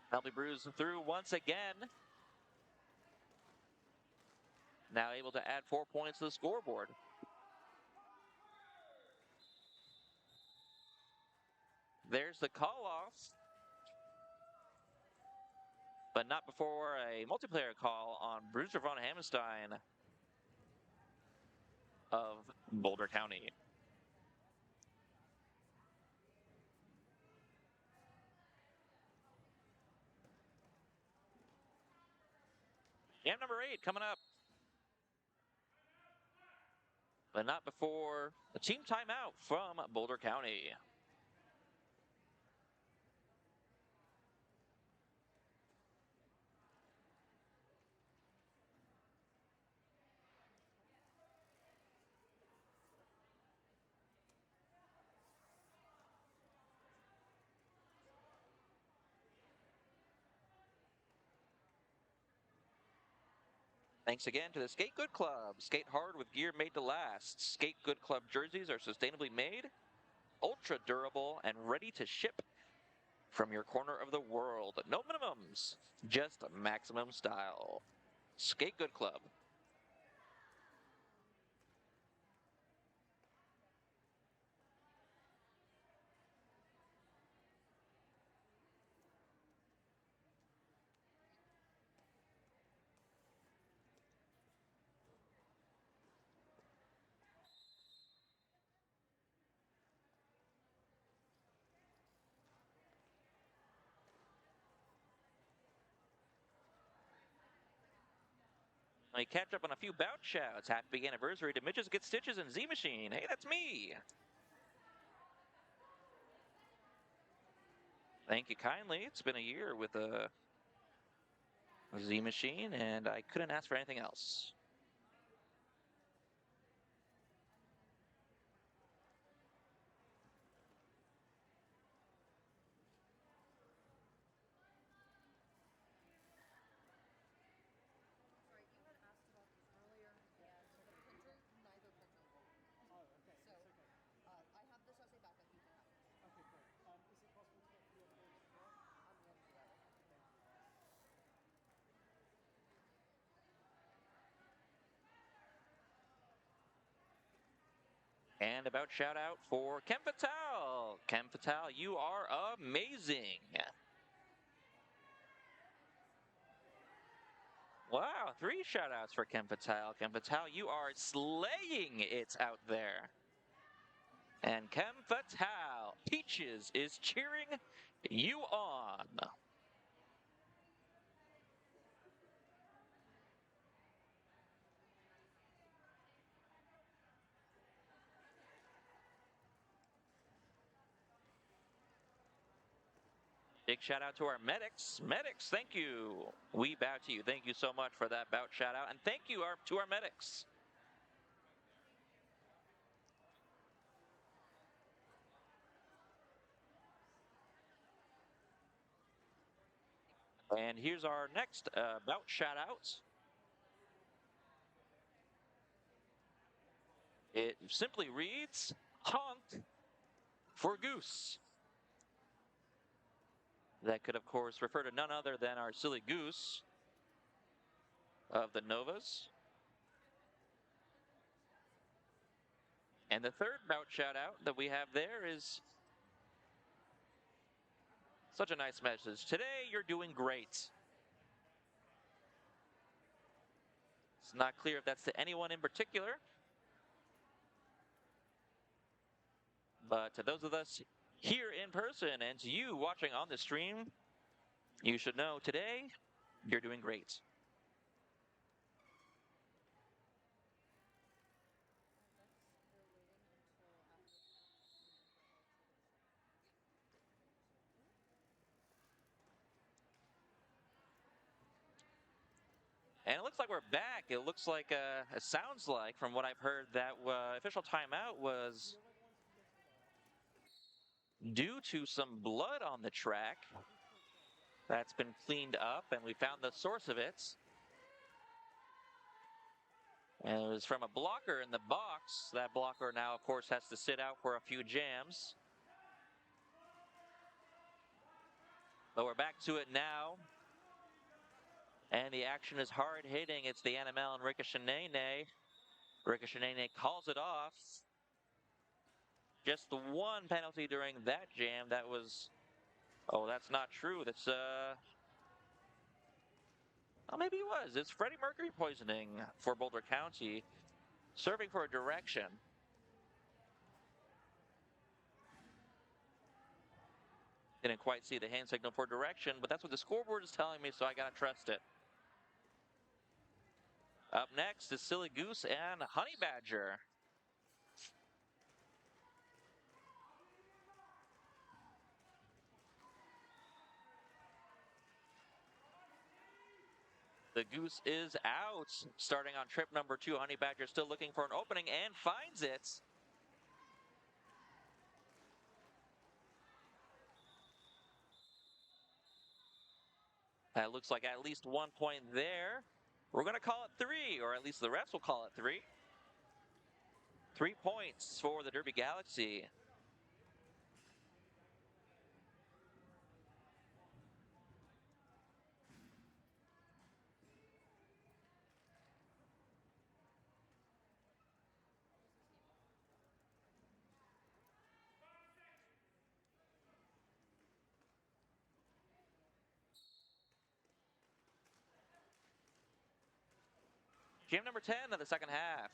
Penelope Bruise through once again. Now able to add 4 points to the scoreboard. There's the call-off. But not before a multiplayer call on Bruzer von Hammerstein of Boulder County. Jam number 8 coming up. But not before a team timeout from Boulder County. Thanks again to the Skate Good Club. Skate hard with gear made to last. Skate Good Club jerseys are sustainably made, ultra durable, and ready to ship from your corner of the world. No minimums, just maximum style. Skate Good Club. I catch up on a few bout shouts. Happy anniversary to Mitch's Get Stitches and Z Machine. Hey, that's me. Thank you kindly. It's been a year with a Z Machine, and I couldn't ask for anything else. And about shout out for Chem Fatale. Chem Fatale, you are amazing. Wow, 3 shout outs for Chem Fatale. Chem Fatale, you are slaying it out there. And Chem Fatale, Peaches is cheering you on. Big shout out to our medics. Medics, thank you. We bow to you. Thank you so much for that bout shout out. And thank you to our medics. And here's our next bout shout out. It simply reads, honk for Goose. That could, of course, refer to none other than our silly Goose of the Novas. And the third bout shout out that we have there is such a nice message. Today, you're doing great. It's not clear if that's to anyone in particular. But to those of us here in person and to you watching on the stream, you should know today, you're doing great. And it looks like we're back. It looks like, it sounds like, from what I've heard, that official timeout was due to some blood on the track. That's been cleaned up, and we found the source of it. And it was from a blocker in the box. That blocker now, of course, has to sit out for a few jams. But we're back to it now. And the action is hard hitting. It's the Animel and Rickshanaynay. Rickshanaynay calls it off. Just the one penalty during that jam. That was, oh, that's not true. That's, oh, maybe it was. It's Freddie Mercury poisoning for Boulder County. Serving for a direction. Didn't quite see the hand signal for direction, but that's what the scoreboard is telling me, so I gotta trust it. Up next is Silly Goose and Honey Badger. The Goose is out. Starting on trip number 2, Honey Badger still looking for an opening and finds it. That looks like at least 1 point there. We're going to call it 3, or at least the refs will call it 3. 3 points for the Derby Galaxy. Jam number 10 of the second half.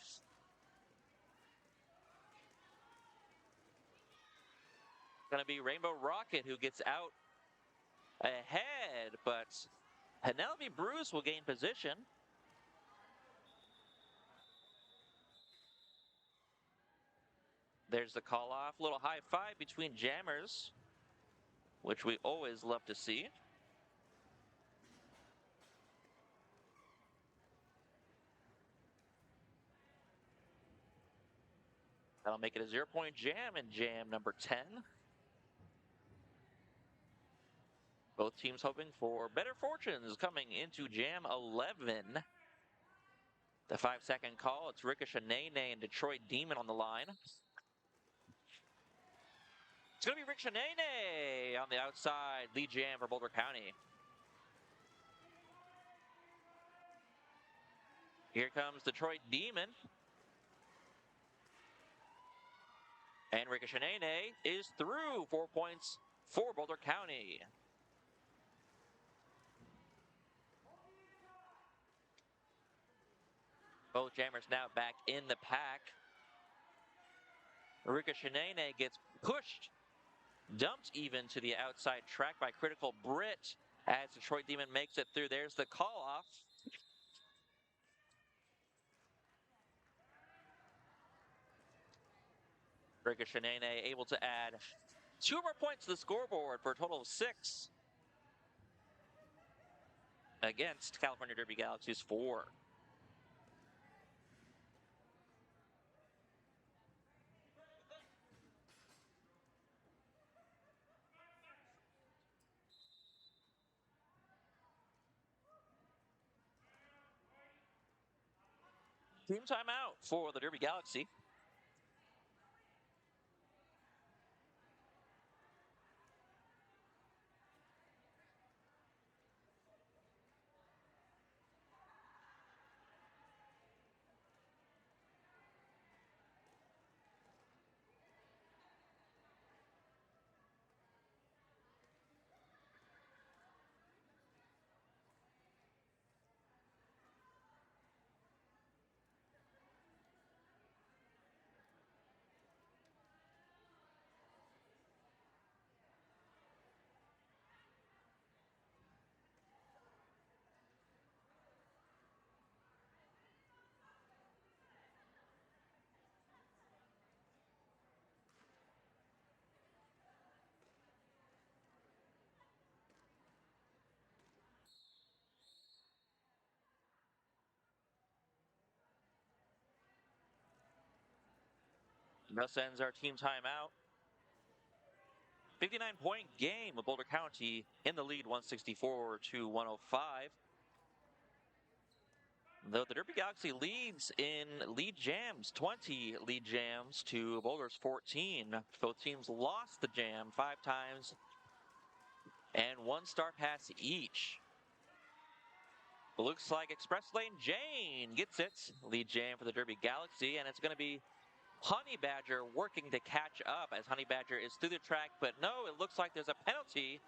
Going to be Rainbow Rocket who gets out ahead, but Penelope Bruise will gain position. There's the call off, little high five between jammers, which we always love to see. That'll make it a 0-point jam in jam number 10. Both teams hoping for better fortunes coming into jam 11. The 5-second call, it's Rickshanaynay and Detroit Demon on the line. It's going to be Rickshanaynay on the outside, lead jam for Boulder County. Here comes Detroit Demon. And Rickshanaynay is through. 4 points for Boulder County. Both jammers now back in the pack. Rickshanaynay gets pushed, dumped even to the outside track by critical Brit as Detroit Demon makes it through. There's the call off. Rickshanaynay able to add 2 more points to the scoreboard for a total of 6. against California Derby Galaxy's 4. Team timeout for the Derby Galaxy. Thus ends our team timeout. 59-point game with Boulder County in the lead, 164 to 105. Though the Derby Galaxy leads in lead jams, 20 lead jams to Boulder's 14. Both teams lost the jam 5 times and 1 star pass each. Looks like xpresslanejane gets it. Lead jam for the Derby Galaxy, and it's going to be Honey Badger working to catch up as Honey Badger is through the track, but no, it looks like there's a penalty.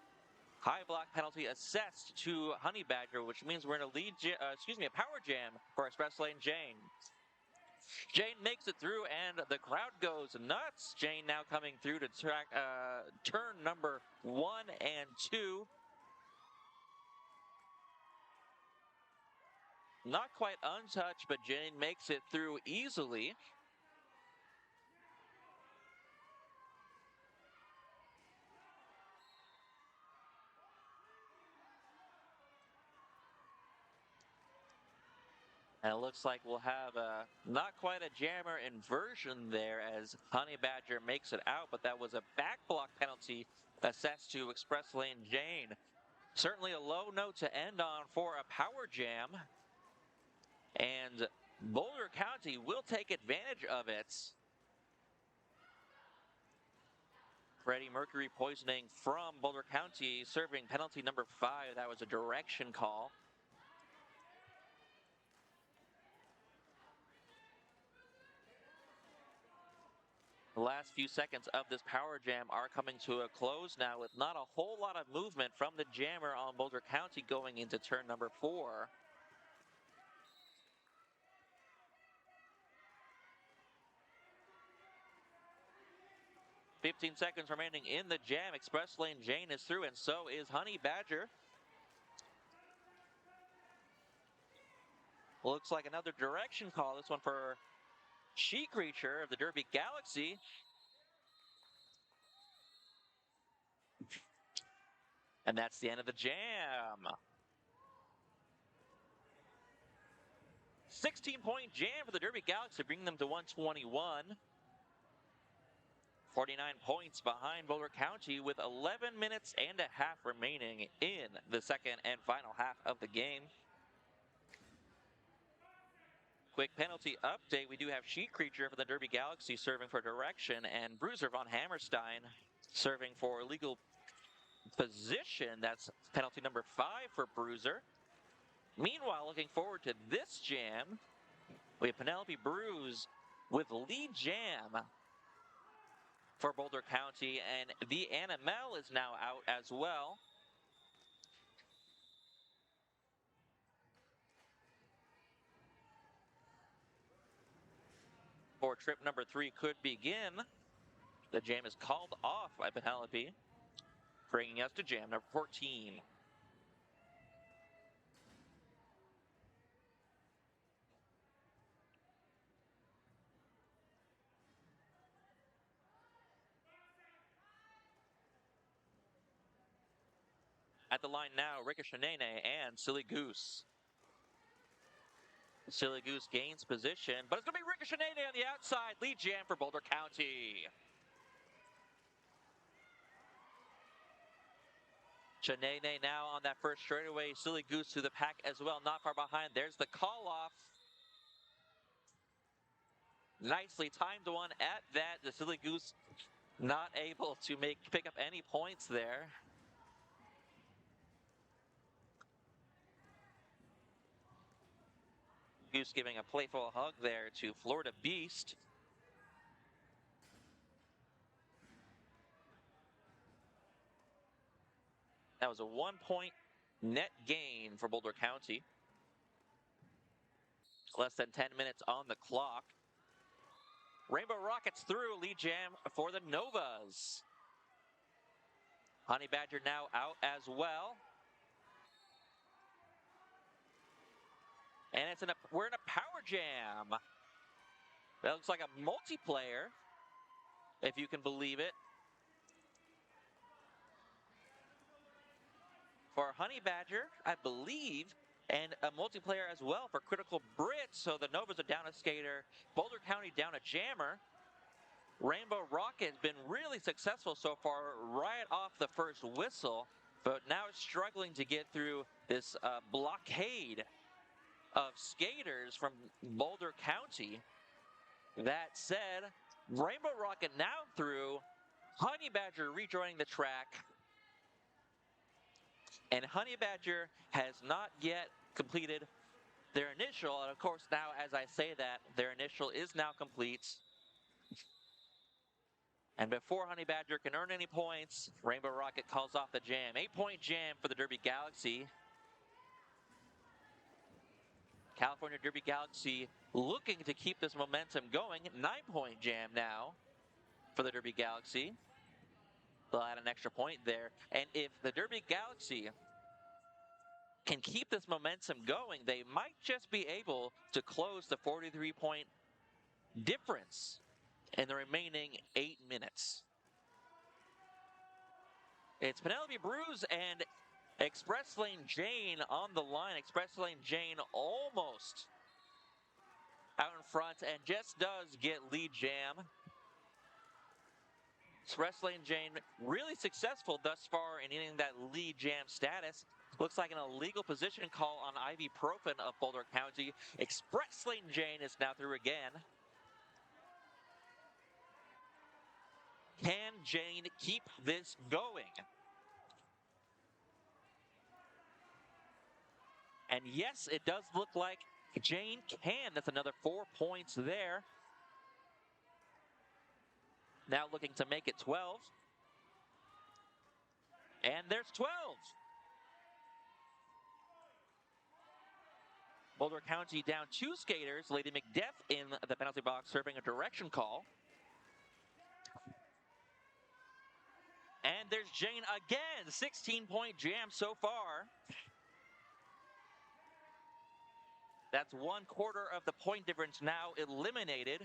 High block penalty assessed to Honey Badger, which means we're in a a power jam for xpresslanejane. Jane makes it through, and the crowd goes nuts. Jane now coming through to track turn number 1 and 2. Not quite untouched, but Jane makes it through easily. And it looks like we'll have not quite a jammer inversion there as Honey Badger makes it out, but that was a back block penalty assessed to xpresslanejane. Certainly a low note to end on for a power jam. And Boulder County will take advantage of it. Freddie Mercury poisoning from Boulder County, serving penalty number 5. That was a direction call. The last few seconds of this power jam are coming to a close now with not a whole lot of movement from the jammer on Boulder County going into turn number 4. "15 seconds remaining in the jam. xpresslanejane is through, and so is Honey Badger. Looks like another direction call. This one for She Creature of the Derby Galaxy. And that's the end of the jam. 16-point jam for the Derby Galaxy, bringing them to 121. 49 points behind Boulder County with 11 minutes and a half remaining in the second and final half of the game. Quick penalty update. We do have She Creature for the Derby Galaxy serving for direction, and Bruzer von Hammerstein serving for illegal position. That's penalty number 5 for Bruzer. Meanwhile, looking forward to this jam, we have Penelope Bruise with lead jam for Boulder County, and the Animel is now out as well. For trip number 3 could begin. The jam is called off by Penelope, bringing us to jam number 14. At the line now, Rickshanaynay and Silly Goose. Silly Goose gains position, but it's going to be Rickshanaynay on the outside. Lead jam for Boulder County. Shanaynay now on that first straightaway. Silly Goose to the pack as well, not far behind. There's the call-off. Nicely timed one at that. The Silly Goose not able to pick up any points there. Goose giving a playful hug there to Fleur de Beast. That was a 1-point net gain for Boulder County. Less than 10 minutes on the clock. Rainbow Rockets through, lead jam for the Novas. Honey Badger now out as well. And we're in a power jam. That looks like a multiplayer, if you can believe it. For Honey Badger, I believe, and a multiplayer as well for Critical Brit. So the Novas are down a skater, Boulder County down a jammer. Rainbow Rocket has been really successful so far right off the first whistle, but now it's struggling to get through this blockade of skaters from Boulder County. That said, Rainbow Rocket now through, Honey Badger rejoining the track, and Honey Badger has not yet completed their initial, and of course now as I say that, their initial is now complete. And before Honey Badger can earn any points, Rainbow Rocket calls off the jam. 8-point jam for the Derby Galaxy. California Derby Galaxy looking to keep this momentum going. 9-point jam now for the Derby Galaxy. They'll add an extra point there. And if the Derby Galaxy can keep this momentum going, they might just be able to close the 43-point difference in the remaining 8 minutes. It's Penelope Bruise and xpresslanejane on the line. xpresslanejane almost out in front and just does get lead jam. xpresslanejane really successful thus far in getting that lead jam status. Looks like an illegal position call on Profen of Boulder County. xpresslanejane is now through again. Can Jane keep this going? And yes, it does look like Jane can. That's another 4 points there. Now looking to make it 12. And there's 12. Boulder County down 2 skaters. Lady MacDeath in the penalty box serving a direction call. And there's Jane again. 16-point jam so far. That's 1/4 of the point difference now eliminated.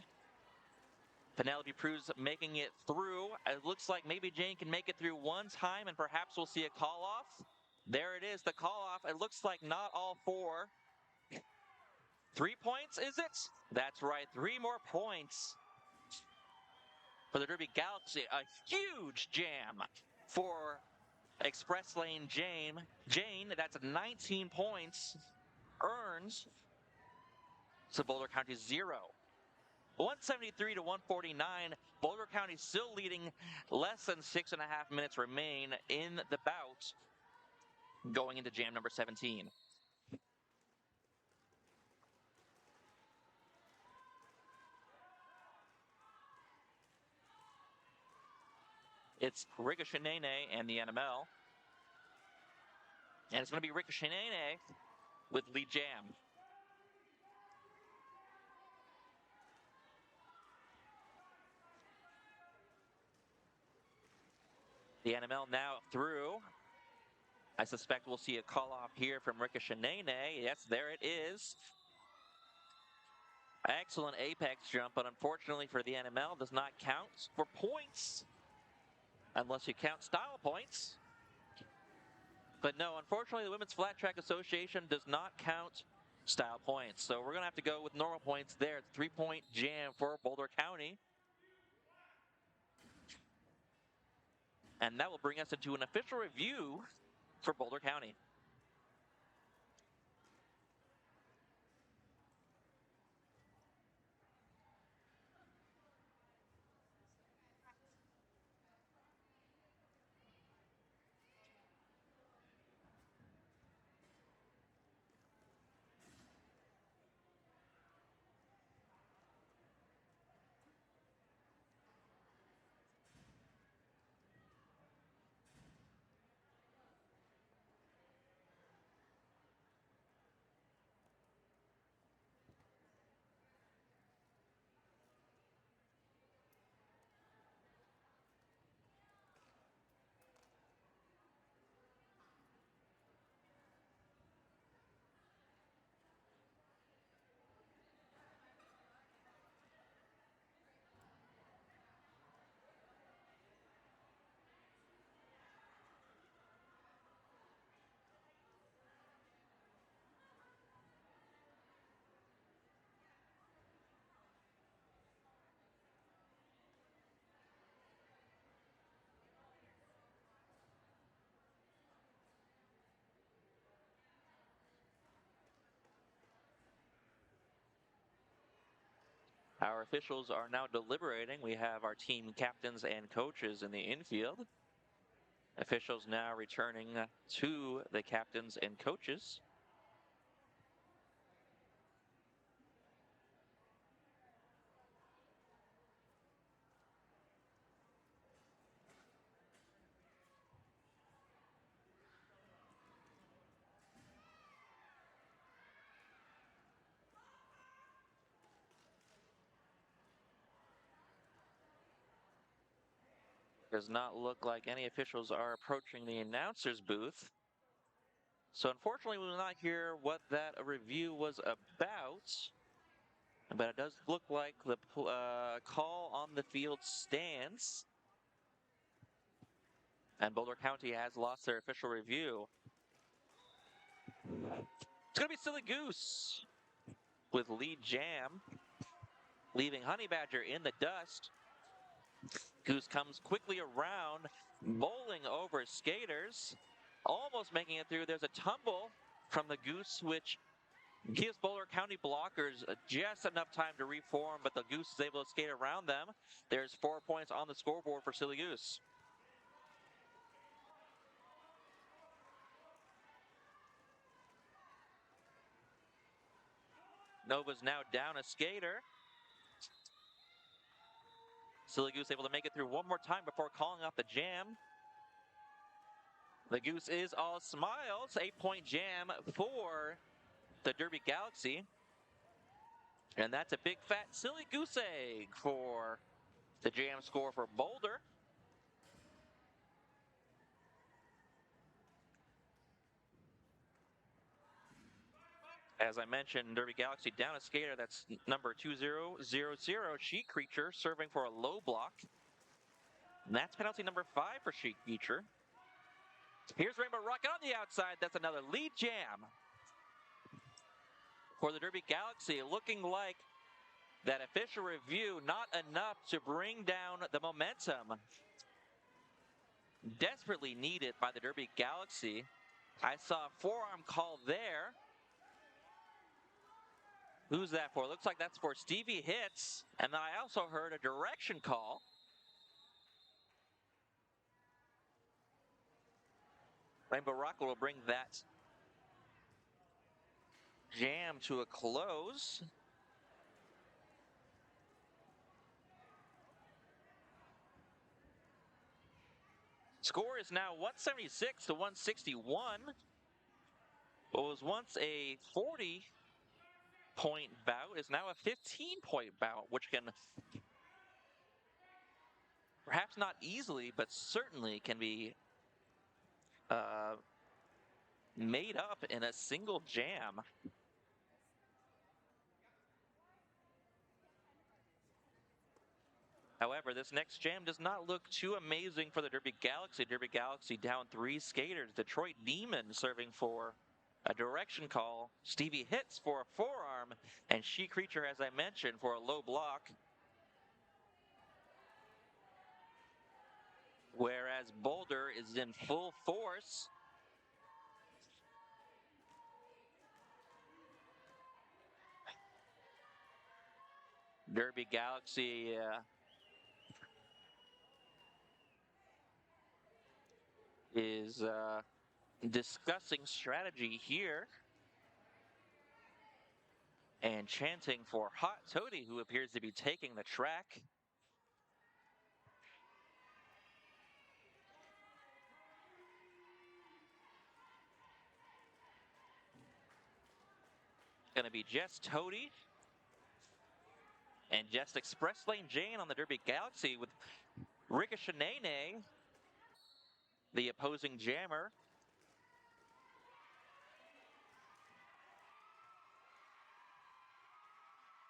Penelope Bruise making it through. It looks like maybe Jane can make it through one time and perhaps we'll see a call-off. There it is, the call-off. It looks like not all 4. 3 points, is it? That's right, 3 more points for the Derby Galaxy. A huge jam for xpresslanejane. Jane, that's 19 points earns. So Boulder County 0. 173 to 149. Boulder County still leading. Less than 6.5 minutes remain in the bout going into jam number 17. It's Rickshanaynay and the Animel. And it's going to be Rickshanaynay with lead jam. The Animel now through. I suspect we'll see a call-off here from Rickshanaynay. Yes, there it is. Excellent apex jump, but unfortunately for the Animel, does not count for points. Unless you count style points. But no, unfortunately, the Women's Flat Track Association does not count style points. So we're going to have to go with normal points there. It's a 3-point jam for Boulder County. And that will bring us into an official review for Boulder County. Our officials are now deliberating. We have our team captains and coaches in the infield. Officials now returning to the captains and coaches. Does not look like any officials are approaching the announcer's booth. So unfortunately, we will not hear what that review was about. But it does look like the call on the field stands. And Boulder County has lost their official review. It's going to be Silly Goose with lead jam, leaving Honey Badger in the dust. Goose comes quickly around, bowling over skaters, almost making it through. There's a tumble from the Goose, which gives Boulder County blockers just enough time to reform, but the Goose is able to skate around them. There's 4 points on the scoreboard for Silly Goose. Nova's now down a skater. Silly Goose able to make it through one more time before calling off the jam. The Goose is all smiles. 8-point jam for the Derby Galaxy. And that's a big fat Silly Goose egg for the jam score for Boulder. As I mentioned, Derby Galaxy down a skater. That's number 2000, Sheet Creature, serving for a low block. And that's penalty number 5 for Sheet Creature. Here's Rainbow Rocket on the outside. That's another lead jam for the Derby Galaxy. Looking like that official review not enough to bring down the momentum. Desperately needed by the Derby Galaxy. I saw a forearm call there. Who's that for? Looks like that's for Stevie Hits. And then I also heard a direction call. Rainbow Rocket will bring that jam to a close. Score is now 176 to 161. What was once a 40-point bout is now a 15-point bout, which can perhaps not easily, but certainly can be made up in a single jam. However, this next jam does not look too amazing for the Derby Galaxy. Derby Galaxy down 3 skaters. Detroit Demon serving for a direction call. Stevie Hits for a forearm. And She Creature, as I mentioned, for a low block. Whereas Boulder is in full force. Derby Galaxy is discussing strategy here and chanting for Hot Toady, who appears to be taking the track. Going to be just Toady and just xpresslanejane on the Derby Galaxy with Rickshanaynay, the opposing jammer.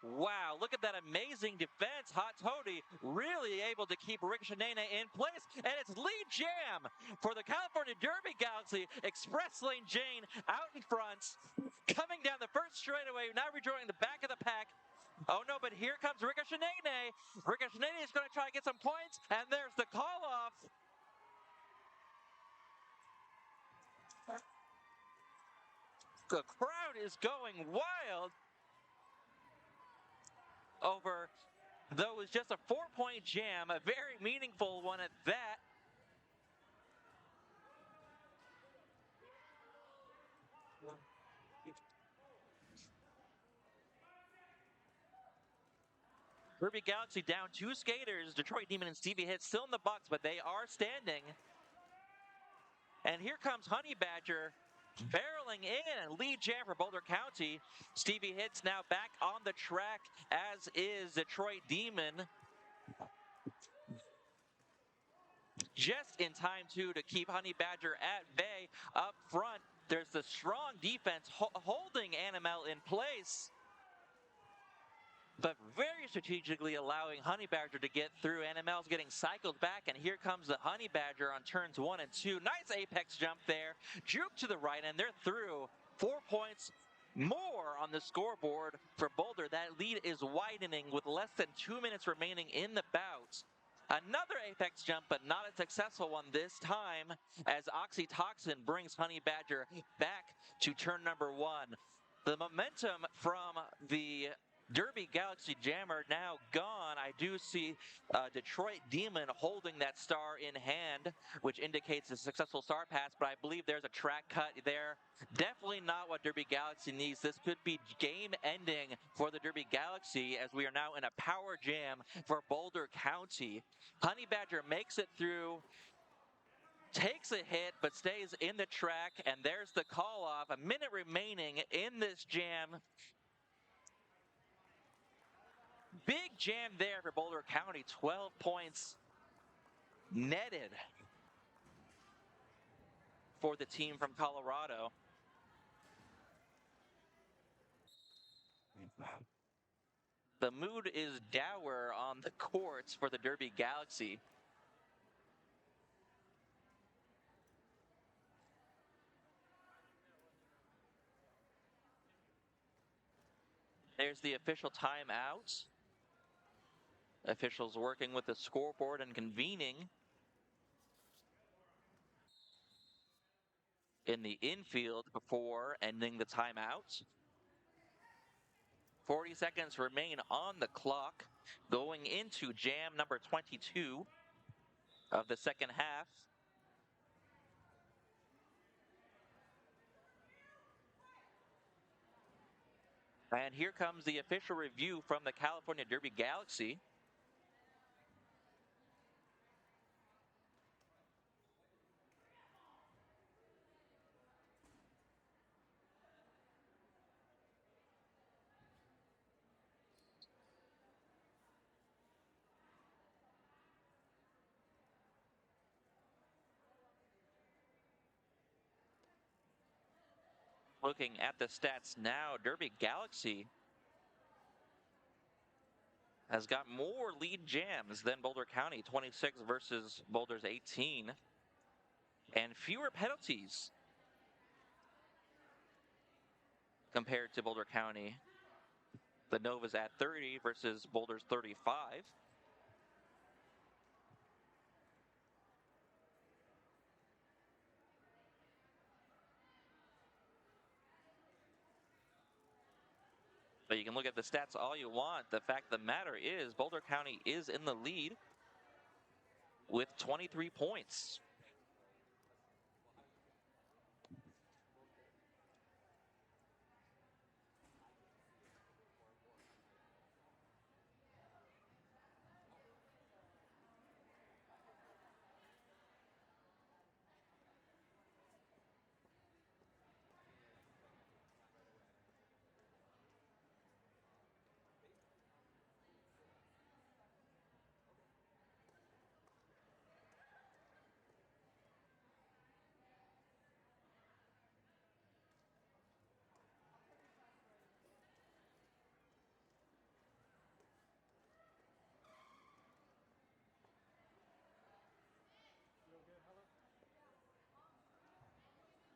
Wow, look at that amazing defense. Hot Toady really able to keep Rickshanaynay in place. And it's lead jam for the California Derby Galaxy. xpresslanejane out in front. Coming down the first straightaway, now rejoining the back of the pack. Oh no, but here comes Rickshanaynay. Rickshanaynay is going to try to get some points. And there's the call off. The crowd is going wild over, though it was just a 4-point jam, a very meaningful one at that. Derby Galaxy down 2 skaters. Detroit Demon and Stevie Hits still in the box, but they are standing. And here comes Honey Badger barreling in and lead jam for Boulder County. Stevie Hits now back on the track, as is Detroit Demon. Just in time, too, to keep Honey Badger at bay. Up front, there's the strong defense holding Animel in place, but very strategically allowing Honey Badger to get through. Animel's getting cycled back, and here comes the Honey Badger on turns 1 and 2. Nice apex jump there. Juke to the right, and they're through. 4 points more on the scoreboard for Boulder. That lead is widening with less than 2 minutes remaining in the bout. Another apex jump, but not a successful one this time, as Oxytoxin brings Honey Badger back to turn number 1. The momentum from the Derby Galaxy jammer now gone. I do see Detroit Demon holding that star in hand, which indicates a successful star pass, but I believe there's a track cut there. Definitely not what Derby Galaxy needs. This could be game ending for the Derby Galaxy, as we are now in a power jam for Boulder County. Honey Badger makes it through, takes a hit, but stays in the track, and there's the call off. A minute remaining in this jam. Big jam there for Boulder County. 12 points netted for the team from Colorado. The mood is dour on the courts for the Derby Galaxy. There's the official timeout. Officials working with the scoreboard and convening in the infield before ending the timeout. 40 seconds remain on the clock going into jam number 22 of the second half. And here comes the official review from the California Derby Galaxy. Looking at the stats now, Derby Galaxy has got more lead jams than Boulder County, 26 versus Boulder's 18, and fewer penalties compared to Boulder County. The Nova's at 30 versus Boulder's 35. But you can look at the stats all you want. The fact of the matter is Boulder County is in the lead with 23 points.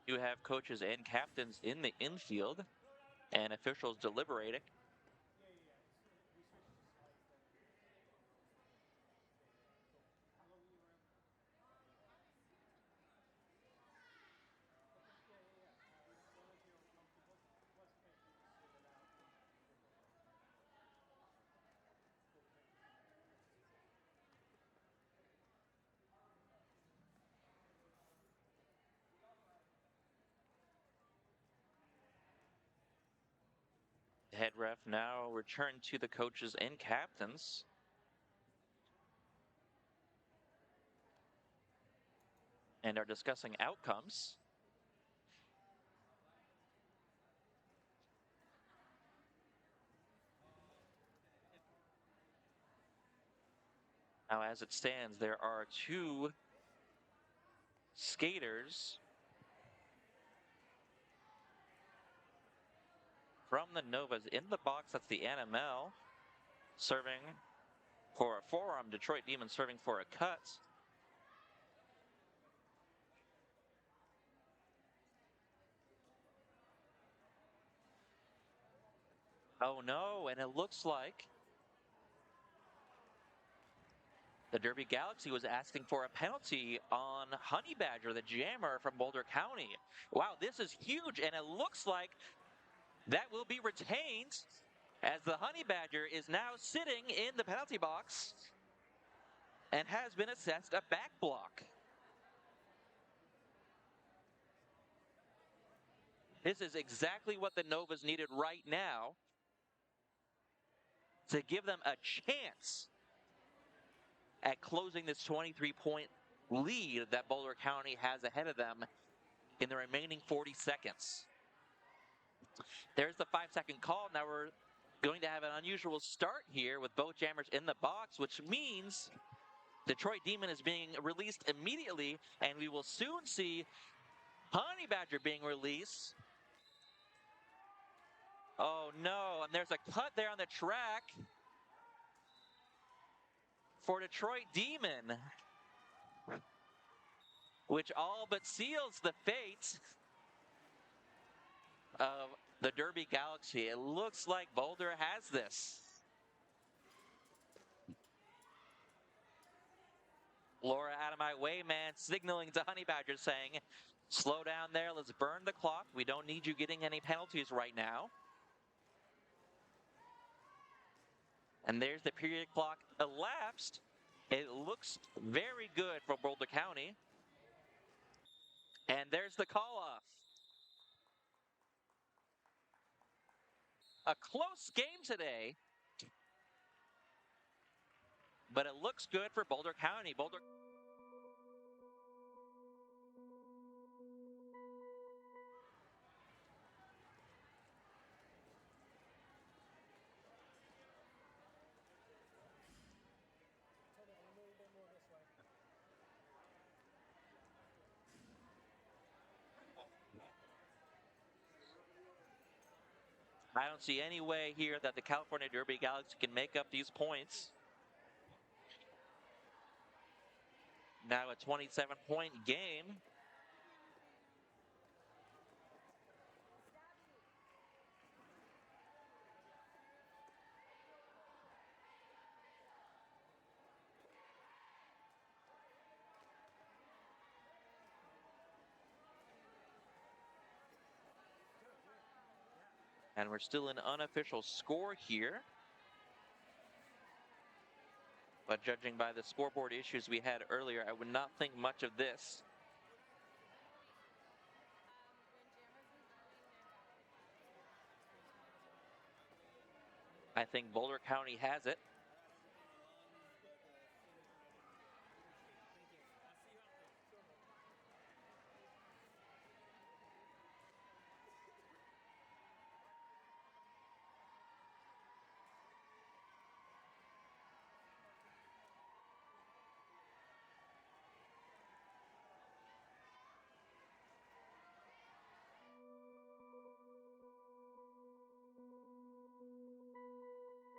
You have coaches and captains in the infield and officials deliberating. Head ref now returned to the coaches and captains. And are discussing outcomes. Now, as it stands, there are two skaters from the Novas in the box. That's the Animel serving for a forearm. Detroit Demon serving for a cut. Oh no, and it looks like the Derby Galaxy was asking for a penalty on Honey Badger, the jammer from Boulder County. Wow, this is huge, and it looks like that will be retained as the Honey Badger is now sitting in the penalty box and has been assessed a back block. This is exactly what the Novas needed right now to give them a chance at closing this 23-point lead that Boulder County has ahead of them in the remaining 40 seconds. There's the 5-second call. Now we're going to have an unusual start here with both jammers in the box, which means Detroit Demon is being released immediately, and we will soon see Honey Badger being released. Oh no, and there's a cut there on the track for Detroit Demon, which all but seals the fate of the Derby Galaxy. It looks like Boulder has this. Lora OutaMy Wayman signaling to Honey Badger saying, slow down there, let's burn the clock. We don't need you getting any penalties right now. And there's the period clock elapsed. It looks very good for Boulder County. And there's the call-off. A close game today, but it looks good for Boulder County. Boulder. I don't see any way here that the California Derby Galaxy can make up these points. Now a 27-point game. And we're still in unofficial score here. But judging by the scoreboard issues we had earlier, I would not think much of this. I think Boulder County has it.